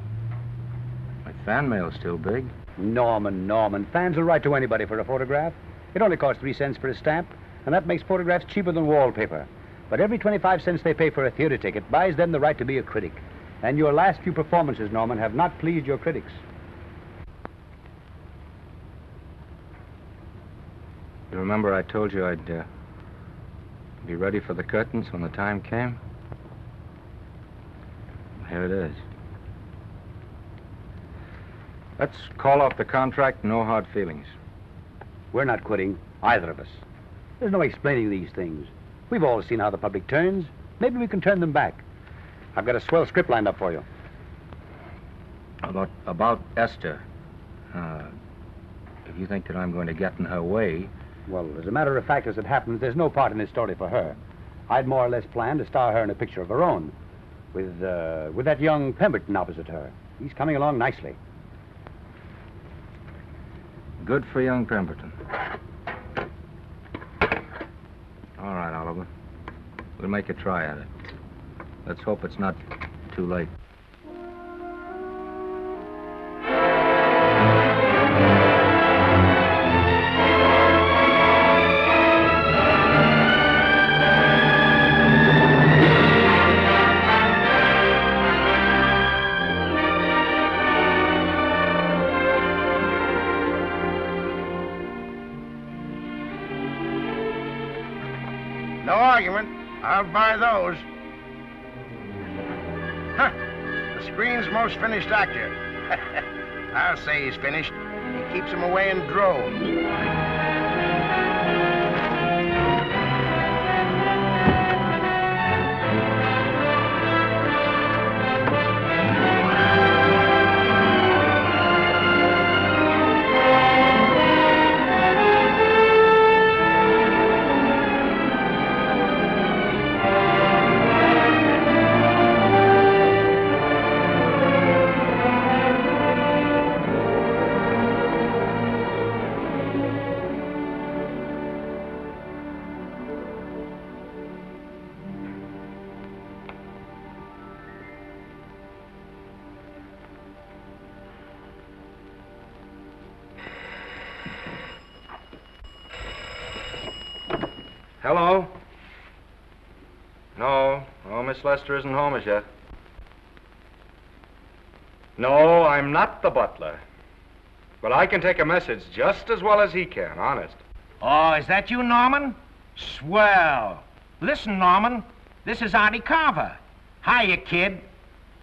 fan mail's still big. Norman. Fans will write to anybody for a photograph. It only costs 3 cents for a stamp, and that makes photographs cheaper than wallpaper. But every 25 cents they pay for a theater ticket buys them the right to be a critic. And your last few performances, Norman, have not pleased your critics. You remember I told you I'd be ready for the curtains when the time came? Here it is. Let's call off the contract, no hard feelings. We're not quitting, either of us. There's no explaining these things. We've all seen how the public turns. Maybe we can turn them back. I've got a swell script lined up for you. About Esther. If you think that I'm going to get in her way... Well, as a matter of fact, as it happens, there's no part in this story for her. I'd more or less planned to star her in a picture of her own, with that young Pemberton opposite her. He's coming along nicely. Good for young Pemberton. All right, Oliver. We'll make a try at it. Let's hope it's not too late. No argument. I'll buy those. Huh. The screen's most finished actor. I'll say he's finished. He keeps them away in droves. Hello? No, Miss Lester isn't home as yet. No, I'm not the butler. But I can take a message just as well as he can, honest. Oh, is that you, Norman? Swell. Listen, Norman, This is Artie Carver. Hiya, kid.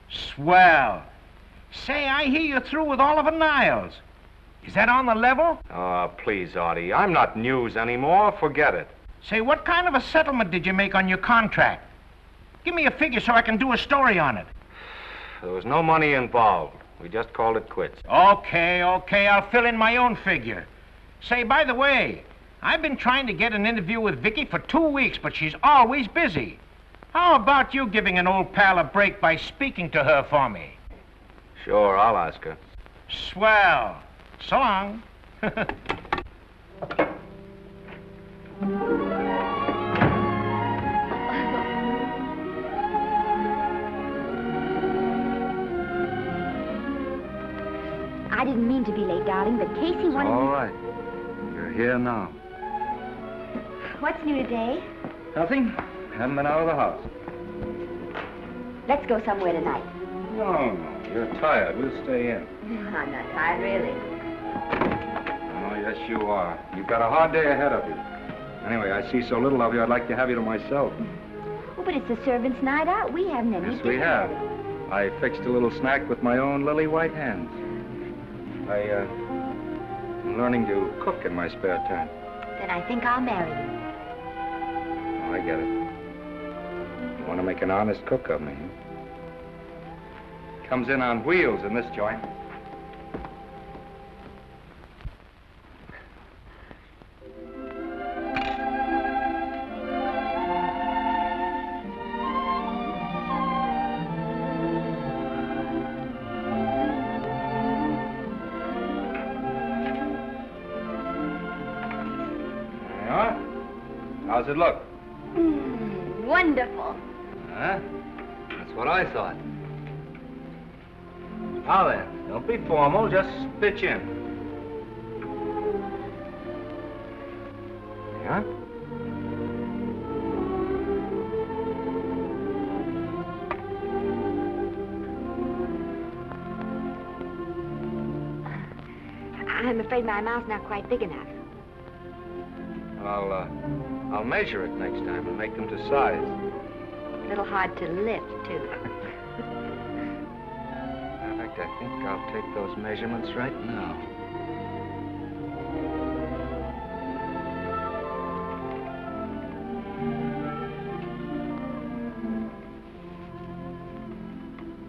Swell. Say, I hear you're through with Oliver Niles. Is that on the level? Oh, please, Artie. I'm not news anymore. Forget it. Say, what kind of a settlement did you make on your contract? Give me a figure so I can do a story on it. There was no money involved. We just called it quits. Okay, I'll fill in my own figure. Say, by the way, I've been trying to get an interview with Vicky for 2 weeks, but she's always busy. How about you giving an old pal a break by speaking to her for me? Sure, I'll ask her. Swell. So long. I didn't mean to be late, darling, but Casey wanted All right. You're here now. What's new today? Nothing. Haven't been out of the house. Let's go somewhere tonight. No. You're tired. We'll stay in. I'm not tired, really. Oh, yes, you are. You've got a hard day ahead of you. Anyway, I see so little of you, I'd like to have you to myself. Oh, but it's the servants' night out. We haven't any Yes, we have. I fixed a little snack with my own lily white hands. I'm learning to cook in my spare time. Then I think I'll marry you. Oh, I get it. You want to make an honest cook of me, huh? Comes in on wheels in this joint. How's it look? Wonderful. Huh? That's what I thought. Now then, don't be formal, just pitch in. Yeah? I'm afraid my mouth's not quite big enough. I'll measure it next time and make them to size. A little hard to lift, too. In fact, I think I'll take those measurements right now.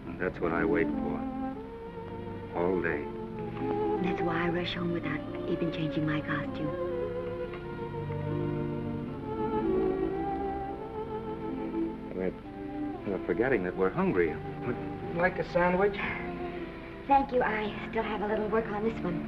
And that's what I wait for. All day. That's why I rush home without even changing my costume. We're forgetting that we're hungry. Would you like a sandwich? Thank you. I still have a little work on this one.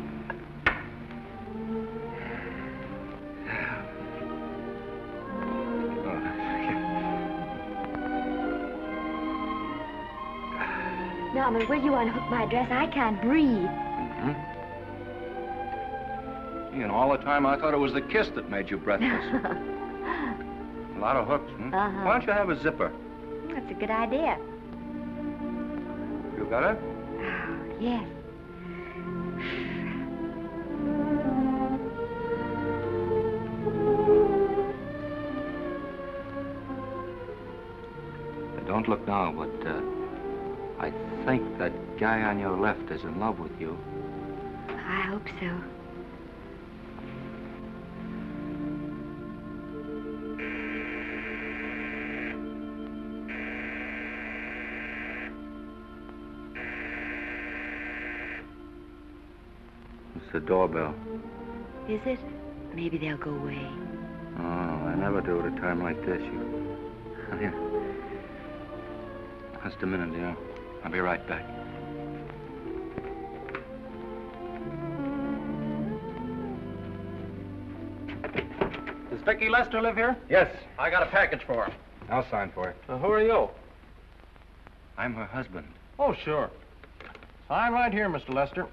Norman, will you unhook my dress? I can't breathe. You know, all the time I thought it was the kiss that made you breathless. A lot of hooks, hmm? Uh-huh. Why don't you have a zipper? That's a good idea. You got it? Yes. Don't look now, but I think that guy on your left is in love with you. I hope so. It's the doorbell. Is it? Maybe they'll go away. Oh, I never do at a time like this. Here. Just a minute, dear. I'll be right back. Does Vicky Lester live here? Yes. I got a package for her. I'll sign for it. Who are you? I'm her husband. Oh, sure. Sign right here, Mr. Lester.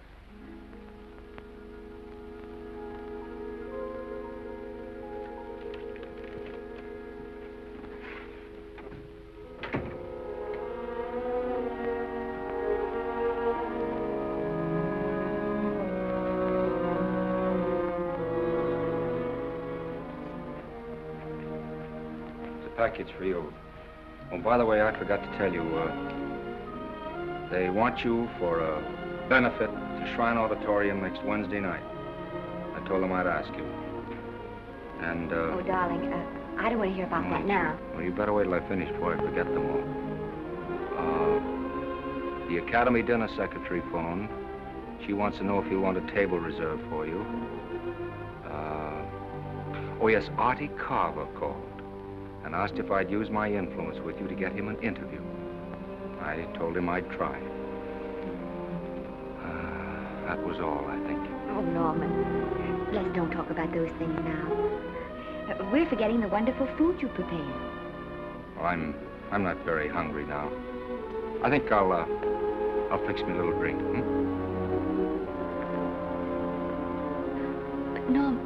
Package for you. Oh, by the way, I forgot to tell you, they want you for a benefit to Shrine Auditorium next Wednesday night. I told them I'd ask you. And, Oh, darling, I don't want to hear about that now. Well, you better wait till I finish before I forget them all. The Academy dinner secretary phoned. She wants to know if you want a table reserved for you. Oh, yes, Artie Carver called and asked if I'd use my influence with you to get him an interview. I told him I'd try. That was all, I think. Oh, Norman, let's don't talk about those things now. We're forgetting the wonderful food you prepared. Well, I'm not very hungry now. I think I'll fix me a little drink, But, Norm...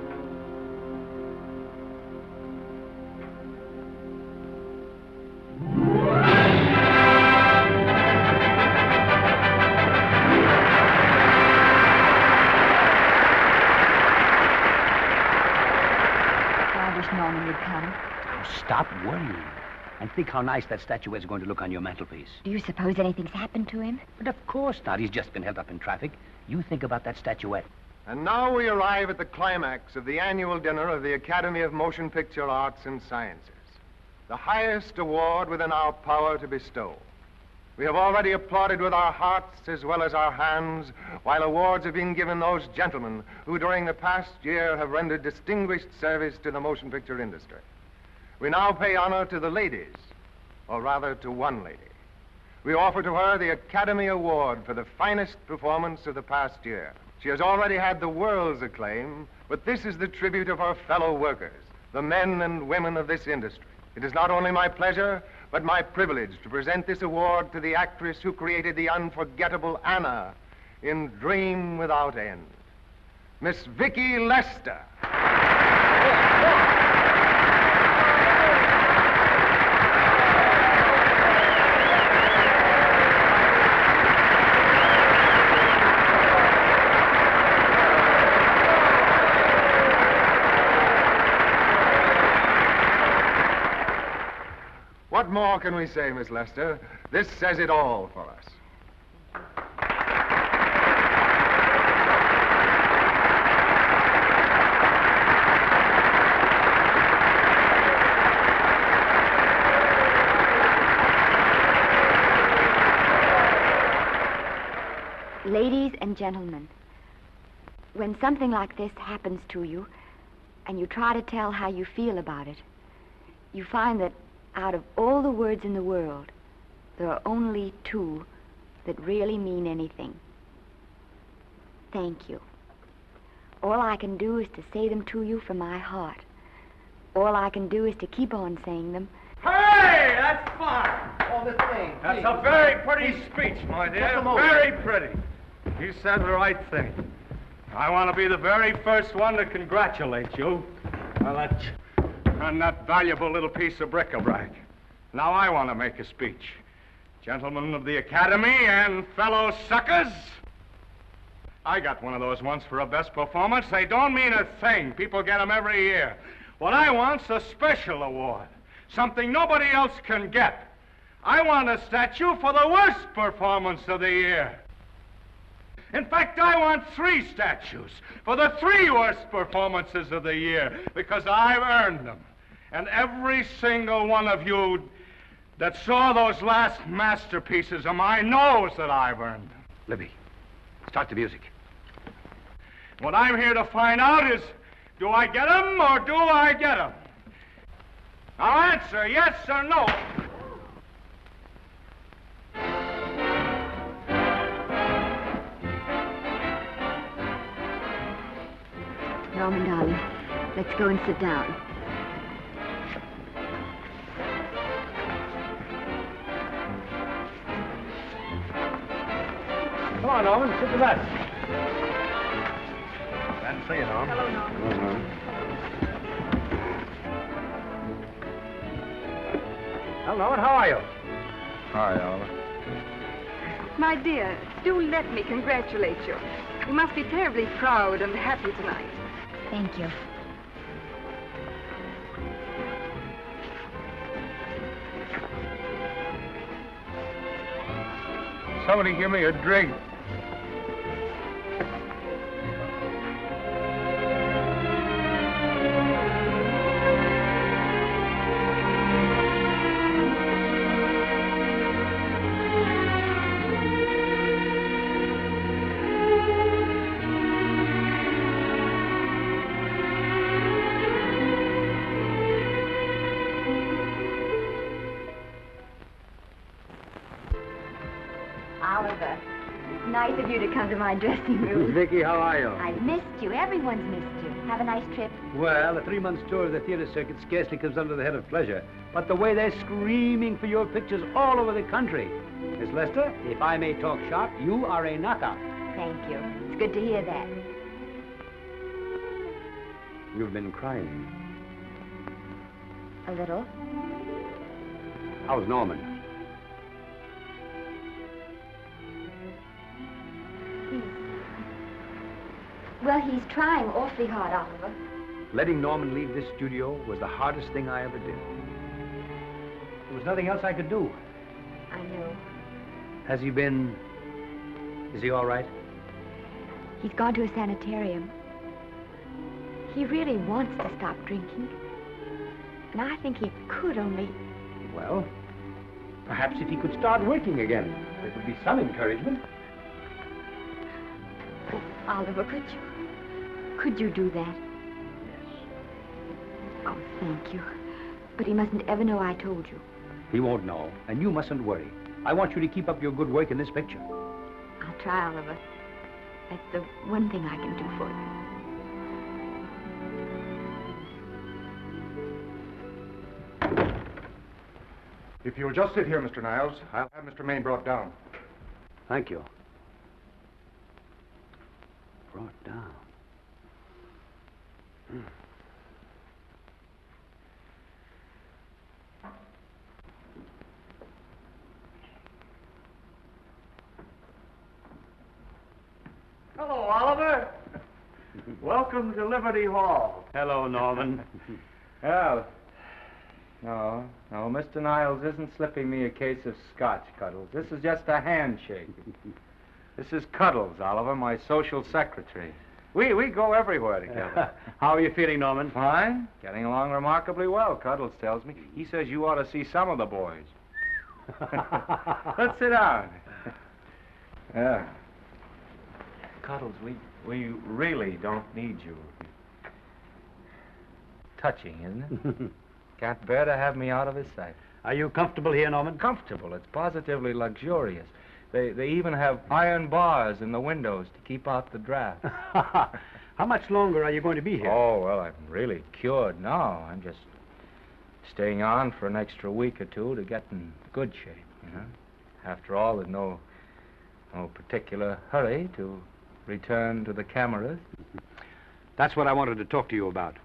Norman would come. Oh, stop worrying. And think how nice that statuette's going to look on your mantelpiece. Do you suppose anything's happened to him? But of course not. He's just been held up in traffic. You think about that statuette. And now we arrive at the climax of the annual dinner of the Academy of Motion Picture Arts and Sciences, the highest award within our power to bestow. We have already applauded with our hearts as well as our hands, while awards have been given those gentlemen who during the past year have rendered distinguished service to the motion picture industry. We now pay honor to the ladies, or rather to one lady. We offer to her the Academy Award for the finest performance of the past year. She has already had the world's acclaim, but this is the tribute of her fellow workers, the men and women of this industry. It is not only my pleasure, but my privilege to present this award to the actress who created the unforgettable Anna in Dream Without End, Miss Vicki Lester. What more can we say, Miss Lester? This says it all for us. Ladies and gentlemen, when something like this happens to you, and you try to tell how you feel about it, you find that out of all the words in the world, there are only two that really mean anything. Thank you. All I can do is to say them to you from my heart. All I can do is to keep on saying them. Hey, that's fine. Oh, this thing. That's a very pretty speech, my dear. Very pretty. You said the right thing. I want to be the very first one to congratulate you on that valuable little piece of bric-a-brac. Now I want to make a speech. Gentlemen of the Academy and fellow suckers, I got one of those once for a best performance. They don't mean a thing. People get them every year. What I want's a special award, something nobody else can get. I want a statue for the worst performance of the year. In fact, I want 3 statues for the 3 worst performances of the year, because I've earned them. And every single one of you that saw those last masterpieces of mine knows that I've earned them. Libby, start the music. What I'm here to find out is, do I get them or do I get them? Now answer yes or no. Norman, darling, let's go and sit down. Come on, Norman, sit to that. Glad to see you, Norman. Hello, Norman. Hello, Norman. Well, Norman, how are you? Hi, Oliver. My dear, do let me congratulate you. You must be terribly proud and happy tonight. Thank you. Somebody give me a drink. Oliver, it's nice of you to come to my dressing room. Vicky, how are you? I've missed you. Everyone's missed you. Have a nice trip. Well, a 3-month tour of the theater circuit scarcely comes under the head of pleasure. But the way they're screaming for your pictures all over the country. Miss Lester, if I may talk shop, you are a knockout. Thank you. It's good to hear that. You've been crying. A little. How's Norman? Well, he's trying awfully hard, Oliver. Letting Norman leave this studio was the hardest thing I ever did. There was nothing else I could do. I know. Has he been... Is he all right? He's gone to a sanitarium. He really wants to stop drinking. And I think he could only... Well, perhaps if he could start working again, there would be some encouragement. Oh, Oliver, could you do that? Yes. Oh, thank you. But he mustn't ever know I told you. He won't know, and you mustn't worry. I want you to keep up your good work in this picture. I'll try, Oliver. That's the one thing I can do for you. If you'll just sit here, Mr. Niles, I'll have Mr. Maine brought down. Thank you. Brought down. Hello, Oliver. Welcome to Liberty Hall. Hello, Norman. Well, no, Mr. Niles isn't slipping me a case of scotch, Cuddles. This is just a handshake. This is Cuddles, Oliver, my social secretary. We go everywhere together. How are you feeling, Norman? Fine. Getting along remarkably well, Cuddles tells me. He says you ought to see some of the boys. Let's sit down. Yeah. Cuddles, we really don't need you. Touching, isn't it? Can't bear to have me out of his sight. Are you comfortable here, Norman? Comfortable. It's positively luxurious. They even have iron bars in the windows to keep out the draft. How much longer are you going to be here? Oh, well, I'm really cured now. I'm just staying on for an extra week or two to get in good shape, you know. After all, there's no particular hurry to return to the cameras. That's what I wanted to talk to you about.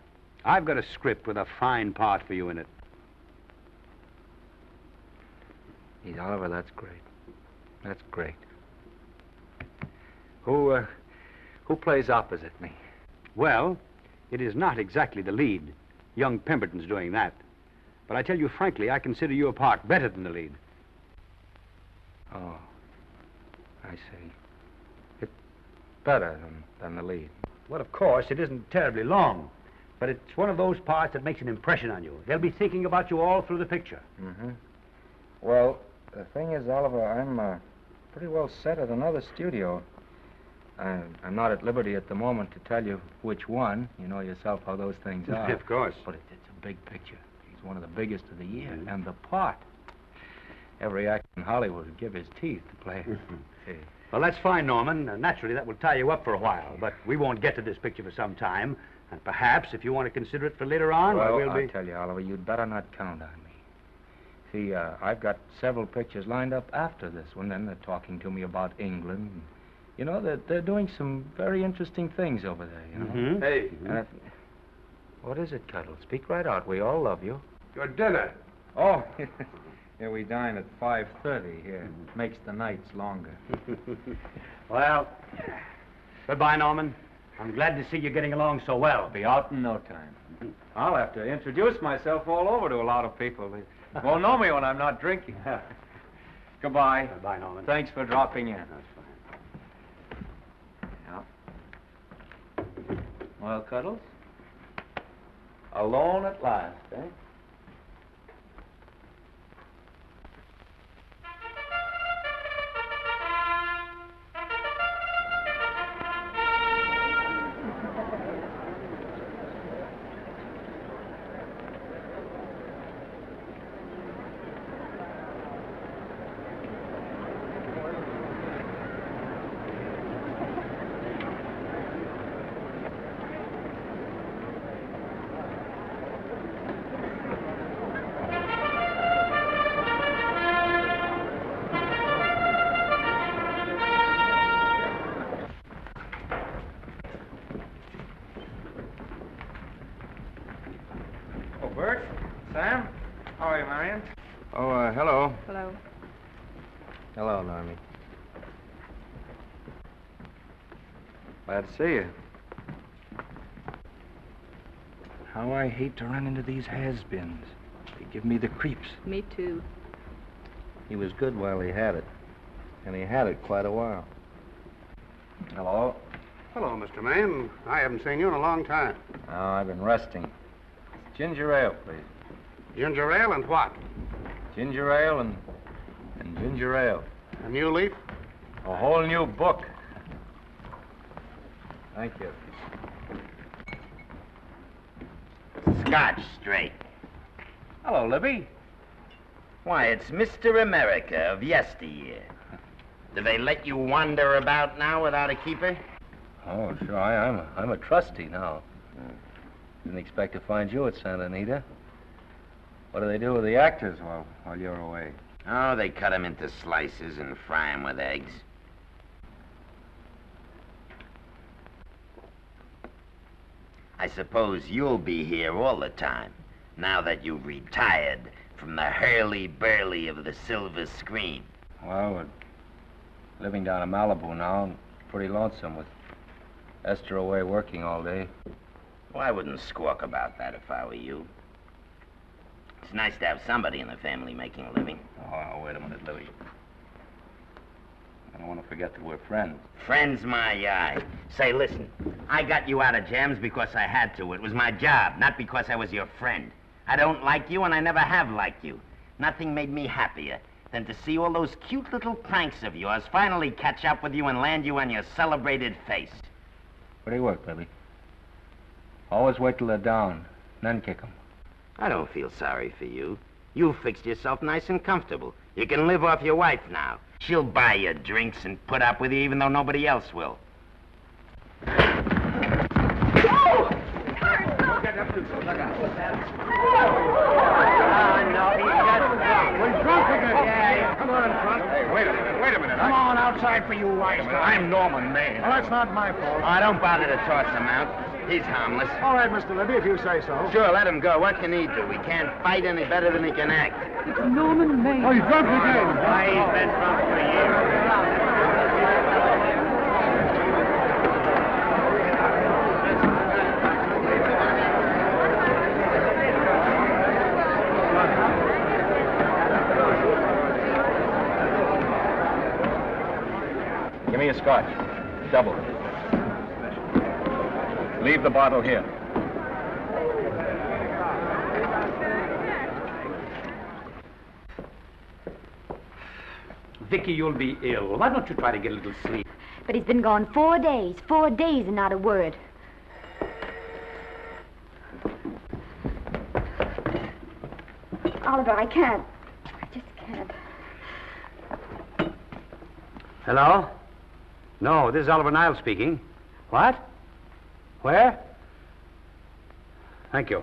I've got a script with a fine part for you in it. Gee, Oliver, that's great. That's great. Who plays opposite me? Well, it is not exactly the lead. Young Pemberton's doing that. But I tell you frankly, I consider your part better than the lead. Oh, I see. It's better than the lead. Well, of course, it isn't terribly long. But it's one of those parts that makes an impression on you. They'll be thinking about you all through the picture. Mm-hmm. Well, the thing is, Oliver, I'm pretty well set at another studio. I'm not at liberty at the moment to tell you which one. You know yourself how those things are. Of course. But it's a big picture. It's one of the biggest of the year. Mm-hmm. And the part. Every actor in Hollywood would give his teeth to play it. See. Well, that's fine, Norman. Naturally, that will tie you up for a while. But we won't get to this picture for some time. And perhaps, if you want to consider it for later on, well, we'll be... I'll tell you, Oliver, you'd better not count on me. See, I've got several pictures lined up after this one, and they're talking to me about England. You know, they're doing some very interesting things over there, you know? Mm-hmm. Hey. What is it, Cuddle? Speak right out. We all love you. Your dinner. Oh, yeah, we dine at 5:30 here. Makes the nights longer. Well, goodbye, Norman. I'm glad to see you getting along so well. Be out in no time. I'll have to introduce myself all over to a lot of people. They won't know me when I'm not drinking. Goodbye. Bye, Norman. Thanks for dropping in. That's fine. Yeah. Well, Cuddles? Alone at last, eh? Oh, Bert? Sam? How are you, Marion? Oh, hello. Hello. Hello, Normie. Glad to see you. How I hate to run into these has-beens. They give me the creeps. Me too. He was good while he had it. And he had it quite a while. Hello? Hello, Mr. Maine. I haven't seen you in a long time. Oh, I've been resting. Ginger ale, please. Ginger ale and what? Ginger ale and ginger ale. A new leaf? A whole new book. Thank you. Scotch straight. Hello, Libby. Why, it's Mr. America of yesteryear. Do they let you wander about now without a keeper? Oh, sure. I'm a trustee now. Didn't expect to find you at Santa Anita. What do they do with the actors while you're away? Oh, they cut them into slices and fry them with eggs. I suppose you'll be here all the time, now that you've retired from the hurly-burly of the silver screen. Well, we're living down in Malibu now, and pretty lonesome with Esther away working all day. Well, I wouldn't squawk about that if I were you. It's nice to have somebody in the family making a living. Oh, wait a minute, Louie. I don't want to forget that we're friends. Friends, my eye. Say, listen, I got you out of jams because I had to. It was my job, not because I was your friend. I don't like you, and I never have liked you. Nothing made me happier than to see all those cute little pranks of yours finally catch up with you and land you on your celebrated face. Where do you work, Libby? Always wait till they're down, then kick 'em. I don't feel sorry for you. You fixed yourself nice and comfortable. You can live off your wife now. She'll buy you drinks and put up with you even though nobody else will. We're drunk again. Yeah, come on, front. Hey, wait a minute. Come on outside for you wise guys. I'm Norman Maine. Well, that's not my fault. Oh, don't bother to toss him out. He's harmless. All right, Mr. Libby, if you say so. Sure, let him go. What can he do? He can't fight any better than he can act. It's Norman Maine. Oh, he's drunk again. Why, he's been drunk for years. Give me a scotch. Double. Leave the bottle here. Vicky, you'll be ill. Why don't you try to get a little sleep? But he's been gone 4 days. 4 days and not a word. Oliver, I can't. I just can't. Hello? No, this is Oliver Niles speaking. What? Where? Thank you.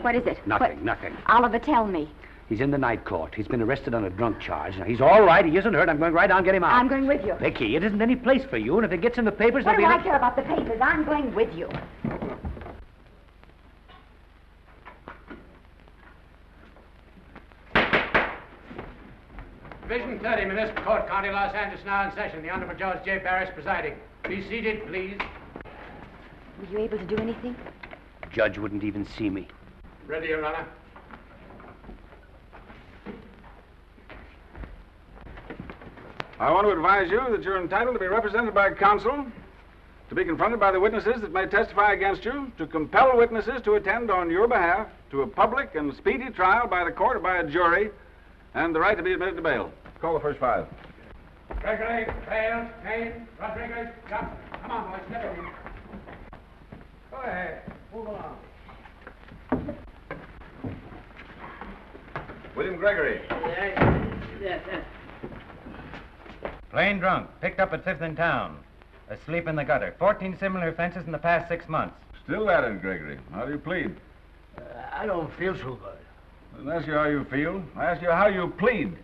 What is it? Nothing, nothing. Oliver, tell me. He's in the night court. He's been arrested on a drunk charge. Now, he's all right. He isn't hurt. I'm going right down and get him out. I'm going with you. Vicky, it isn't any place for you, and if it gets in the papers, What do there'll I be... care about the papers? I'm going with you. Division 30, Municipal Court, County, Los Angeles, now in session. The Honorable Judge J. Barris presiding. Be seated, please. Were you able to do anything? Judge wouldn't even see me. Ready, Your Honor. I want to advise you that you're entitled to be represented by counsel, to be confronted by the witnesses that may testify against you, to compel witnesses to attend on your behalf to a public and speedy trial by the court or by a jury, and the right to be admitted to bail. Call the first 5. Gregory, Bales, Kane, Rodriguez, Johnson. Come on, boys, step in. Go ahead. Move along. William Gregory. Plain drunk, picked up at 5th in town. Asleep in the gutter. 14 similar offenses in the past 6 months. Still at it, Gregory. How do you plead? I don't feel so good. I didn't ask you how you feel. I asked you how you plead.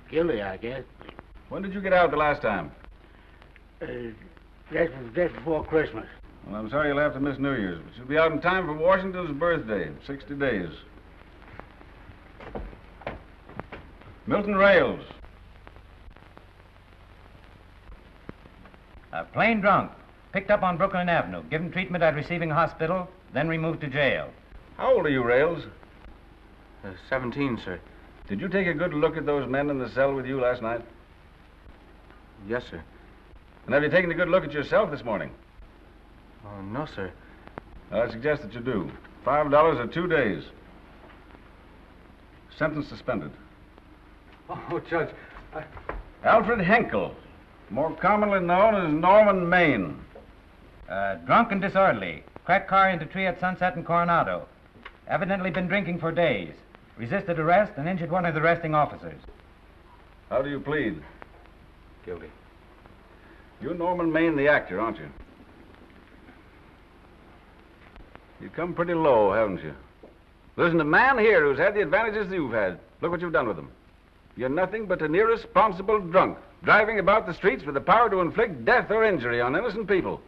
Guilty, I guess. When did you get out the last time? Just before Christmas. Well, I'm sorry you'll have to miss New Year's, but you'll be out in time for Washington's birthday, 60 days. Milton Rails. Plain drunk, picked up on Brooklyn Avenue, given treatment at receiving hospital, then removed to jail. How old are you, Rails? 17, sir. Did you take a good look at those men in the cell with you last night? Yes, sir. And have you taken a good look at yourself this morning? No, sir. I suggest that you do. $5 or 2 days. Sentence suspended. Oh, Judge, Alfred Henkel, more commonly known as Norman Maine. Drunk and disorderly. Cracked car into tree at Sunset and Coronado. Evidently been drinking for days. Resisted arrest and injured one of the arresting officers. How do you plead? Guilty. You're Norman Maine, the actor, aren't you? You've come pretty low, haven't you? There isn't a man here who's had the advantages you've had. Look what you've done with them. You're nothing but an irresponsible drunk, driving about the streets with the power to inflict death or injury on innocent people.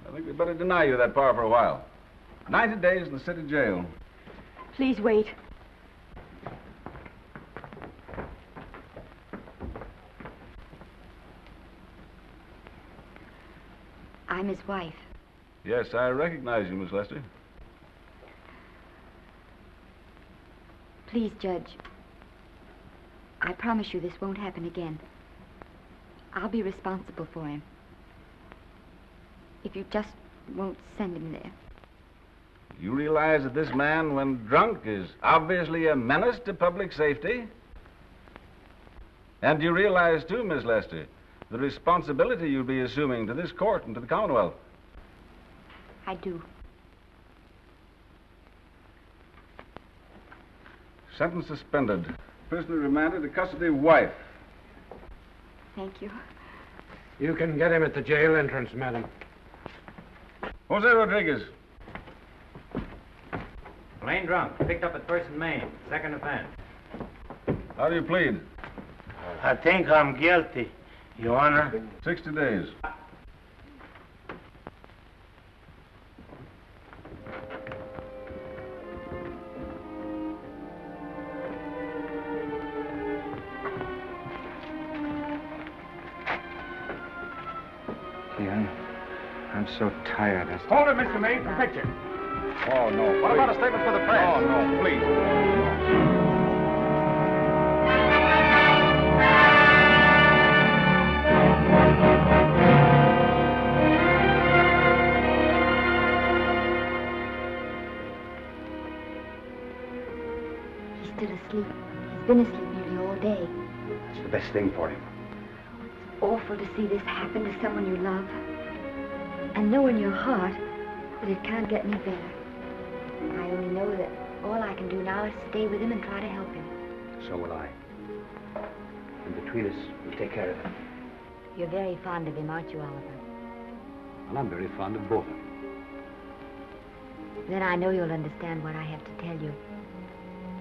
I think we'd better deny you that power for a while. 90 days in the city jail. Please wait. I'm his wife. Yes, I recognize you, Miss Lester. Please, Judge. I promise you this won't happen again. I'll be responsible for him. If you just won't send him there. You realize that this man, when drunk, is obviously a menace to public safety? And you realize, too, Miss Lester, the responsibility you'll be assuming to this court and to the Commonwealth? I do. Sentence suspended. Prisoner remanded to custody of wife. Thank you. You can get him at the jail entrance, madam. Jose Rodriguez. Plain drunk, picked up at 1st and Main. 2nd offense. How do you plead? I think I'm guilty, Your Honor. 60 days. I'm so tired. Hold it, Mr. Maine, for picture. Oh, no. What about a statement for the press? Oh, no, please. He's still asleep. He's been asleep nearly all day. It's the best thing for him. It's awful to see this happen to someone you love. And know in your heart that it can't get any better. I only know that all I can do now is stay with him and try to help him. So will I. And between us, we'll take care of him. You're very fond of him, aren't you, Oliver? And I'm very fond of both of them. Then I know you'll understand what I have to tell you.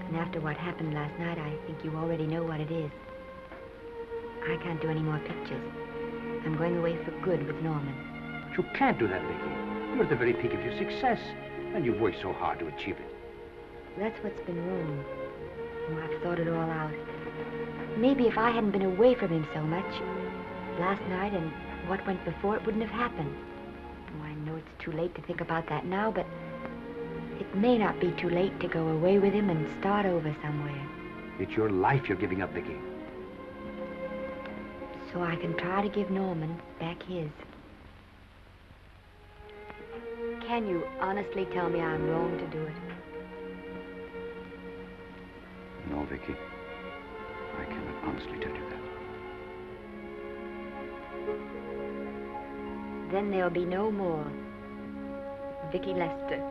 And after what happened last night, I think you already know what it is. I can't do any more pictures. I'm going away for good with Norman. But you can't do that, Vicky. You're at the very peak of your success. And you've worked so hard to achieve it. That's what's been wrong. Oh, I've thought it all out. Maybe if I hadn't been away from him so much, last night and what went before, it wouldn't have happened. Oh, I know it's too late to think about that now, but it may not be too late to go away with him and start over somewhere. It's your life you're giving up, Vicky. so I can try to give Norman back his. Can you honestly tell me I'm wrong to do it? No, Vicky. I cannot honestly tell you that. Then there'll be no more Vicky Lester.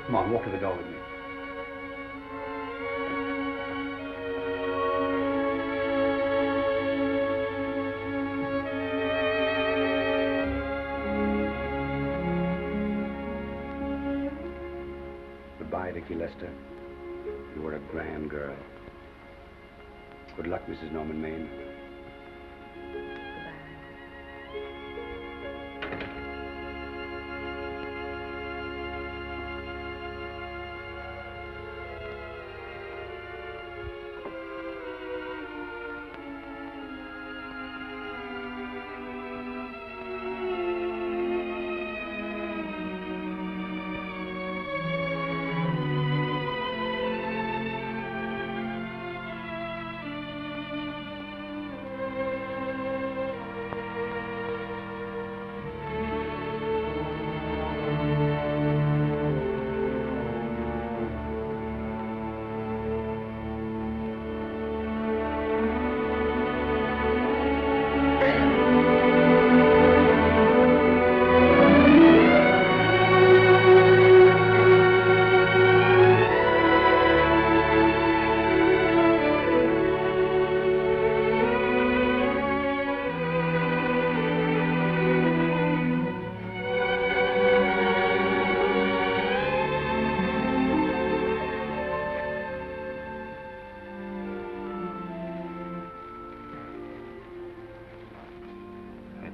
Come on, walk to the door with me. Goodbye, Vicky Lester. You were a grand girl. Good luck, Mrs. Norman Maine.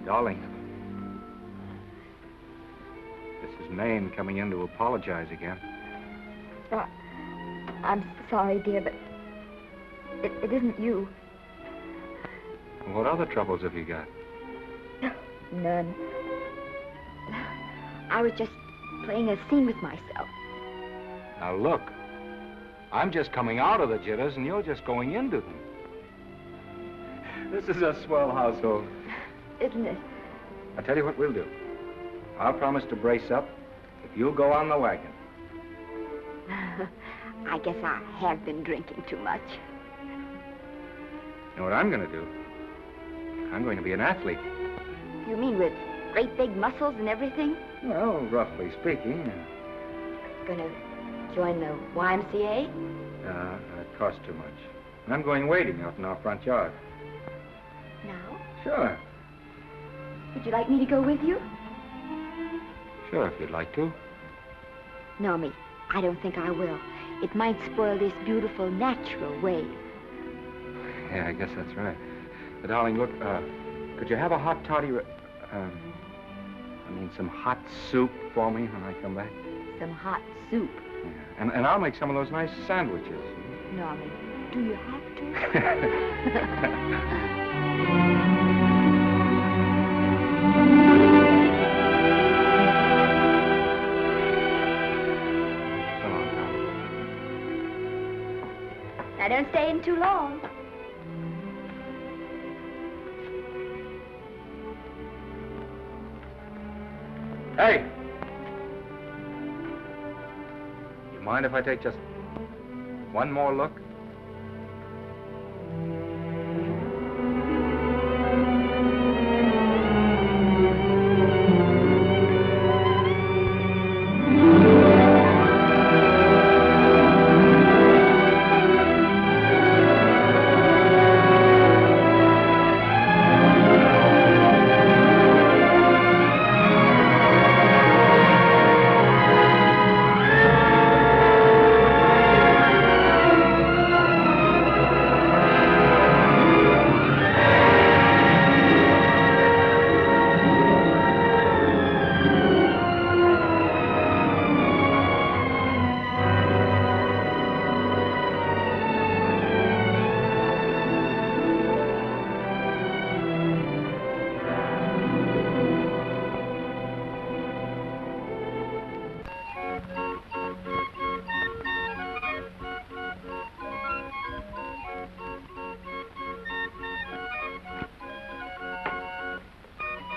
Darling, this is Maine coming in to apologize again. I'm sorry, dear, but it isn't you. What other troubles have you got? None. I was just playing a scene with myself. Now look, I'm just coming out of the jitters and you're just going into them. This is a swell household. Isn't it? I'll tell you what we'll do. I'll promise to brace up if you'll go on the wagon. I guess I have been drinking too much. You know what I'm going to do? I'm going to be an athlete. You mean with great big muscles and everything? Well, roughly speaking. Gonna join the YMCA? It costs too much. And I'm going wading out in our front yard. Now? Sure. Would you like me to go with you? Sure, if you'd like to. No, me. I don't think I will. It might spoil this beautiful, natural wave. Yeah, I guess that's right. But, darling, look, could you have a hot toddy... some hot soup for me when I come back? Some hot soup? Yeah. And I'll make some of those nice sandwiches. Norman, do you have to? Now, don't stay in too long. Hey! You mind if I take just one more look?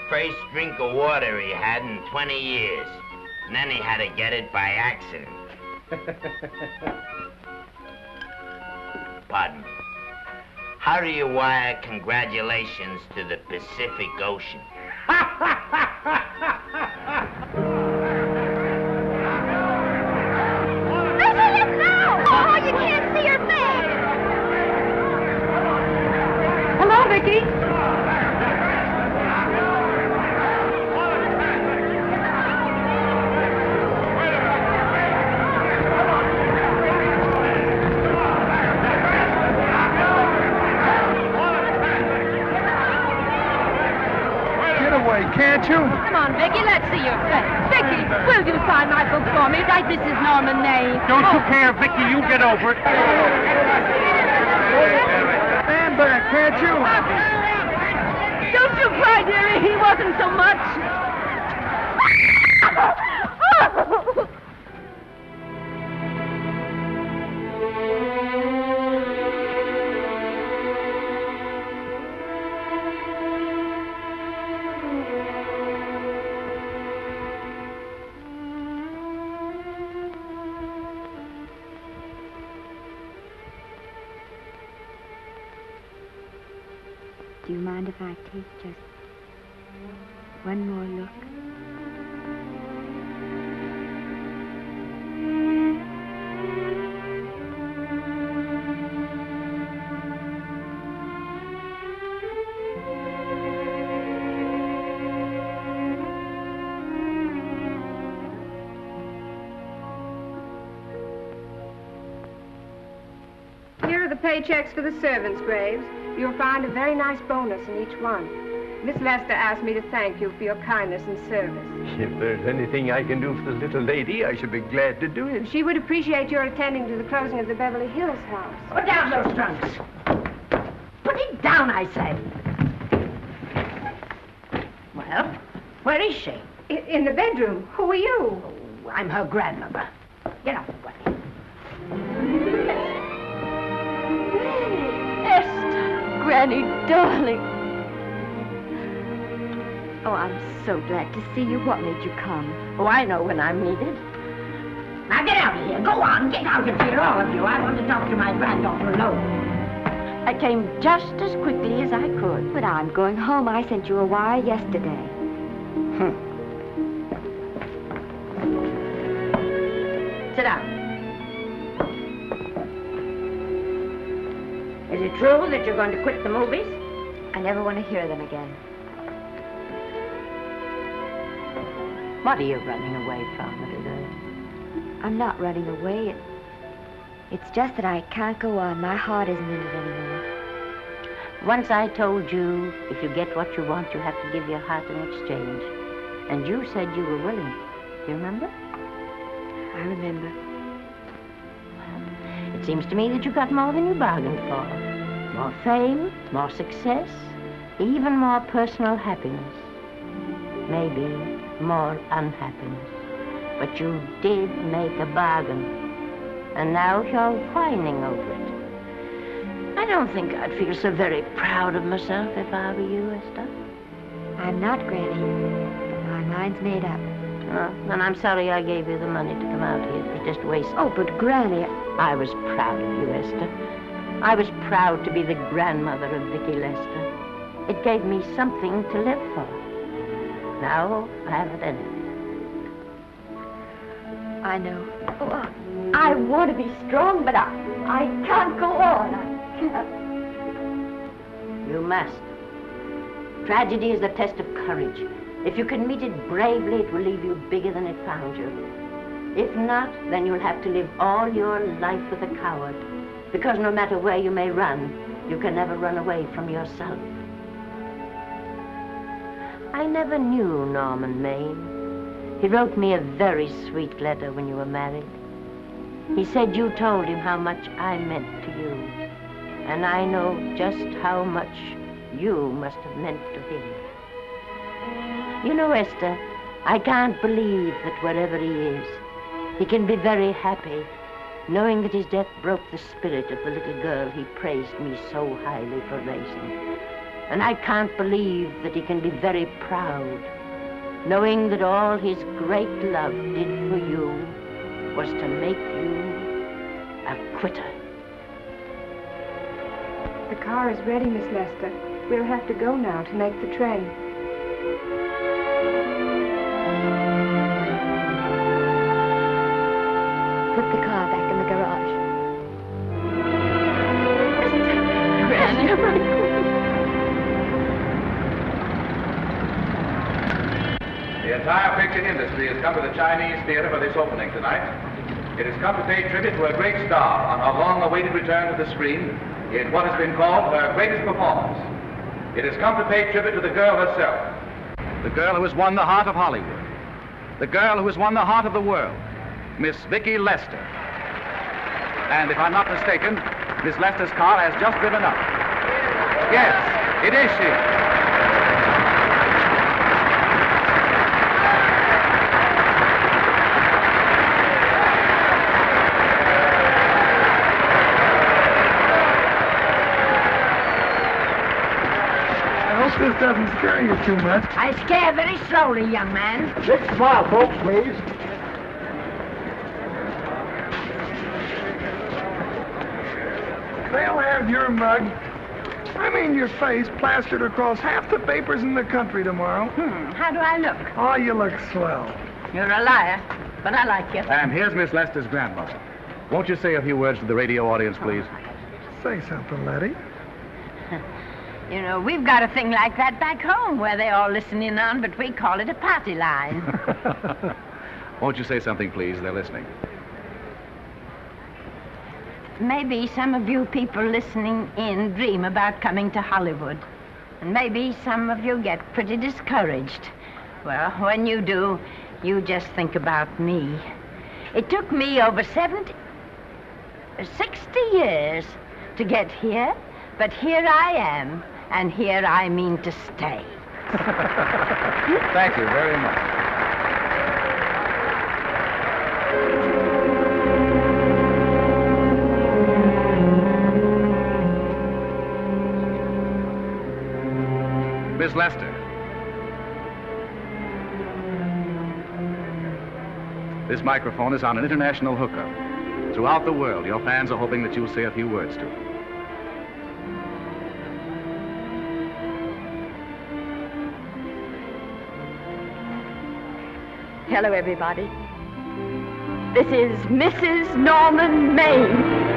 First drink of water he had in 20 years. And then he had to get it by accident. Pardon me. How do you wire congratulations to the Pacific Ocean? Oh, you can't see her face. Hello, Vicky. Can't you? Come on, Vicky, let's see your face. Vicky, will you sign my book for me? Write Mrs. Norman May. Don't you care, Vicky. You get over it. Stand back, can't you? Don't you cry, dearie. He wasn't so much. Do you mind if I take just one more look? Here are the paychecks for the servants' graves. You'll find a very nice bonus in each one. Miss Lester asked me to thank you for your kindness and service. If there's anything I can do for the little lady, I should be glad to do it. She would appreciate your attending to the closing of the Beverly Hills house. Put down those trunks. Put it down, I say. Well, where is she? In the bedroom. Who are you? Oh, I'm her grandmother. Get out of the way. Granny, darling. Oh, I'm so glad to see you. What made you come? Oh, I know when I'm needed. Now get out of here. Go on, get out of here, all of you. I want to talk to my granddaughter alone. I came just as quickly as I could. But I'm going home. I sent you a wire yesterday. Sit down. Is it true that you're going to quit the movies? I never want to hear them again. What are you running away from, little girl? I'm not running away. It's just that I can't go on. My heart isn't in it anymore. Once I told you, if you get what you want, you have to give your heart in exchange. And you said you were willing. Do you remember? I remember. It seems to me that you got more than you bargained for. More fame, more success, even more personal happiness. Maybe more unhappiness. But you did make a bargain. And now you're whining over it. I don't think I'd feel so very proud of myself if I were you, Esther. I'm not, Granny. My mind's made up. Oh, and I'm sorry I gave you the money to come out here. It was just waste. Oh, but Granny... I was proud of you, Esther. I was proud to be the grandmother of Vicky Lester. It gave me something to live for. Now I haven't anything. I know. Oh, I want to be strong, but I can't go on. I can't. You must. Tragedy is a test of courage. If you can meet it bravely, it will leave you bigger than it found you. If not, then you'll have to live all your life with a coward. Because no matter where you may run, you can never run away from yourself. I never knew Norman Maine. He wrote me a very sweet letter when you were married. He said you told him how much I meant to you. And I know just how much you must have meant to him. You know, Esther, I can't believe that wherever he is, he can be very happy, knowing that his death broke the spirit of the little girl he praised me so highly for raising. And I can't believe that he can be very proud, knowing that all his great love did for you was to make you a quitter. The car is ready, Miss Lester. We'll have to go now to make the train. Put the car back in the garage. Granny. The entire picture industry has come to the Chinese theater for this opening tonight. It has come to pay tribute to a great star on her long-awaited return to the screen in what has been called her greatest performance. It has come to pay tribute to the girl herself. The girl who has won the heart of Hollywood. The girl who has won the heart of the world. Miss Vicki Lester. And if I'm not mistaken, Miss Lester's car has just driven up. Yes, it is she. This doesn't scare you too much. I scare very slowly, young man. Big smile, folks, please. They'll have your mug, I mean your face, plastered across half the papers in the country tomorrow. How do I look? Oh, you look swell. You're a liar, but I like you. And here's Miss Lester's grandmother. Won't you say a few words to the radio audience, please? Say something, Letty. You know, we've got a thing like that back home where they all listen in on, but we call it a party line. Won't you say something, please? They're listening. Maybe some of you people listening in dream about coming to Hollywood. And maybe some of you get pretty discouraged. Well, when you do, you just think about me. It took me over 60 years to get here, but here I am. And here I mean to stay. Thank you very much. Miss Lester. This microphone is on an international hookup. Throughout the world, your fans are hoping that you'll say a few words to them. Hello, everybody. This is Mrs. Norman Maine.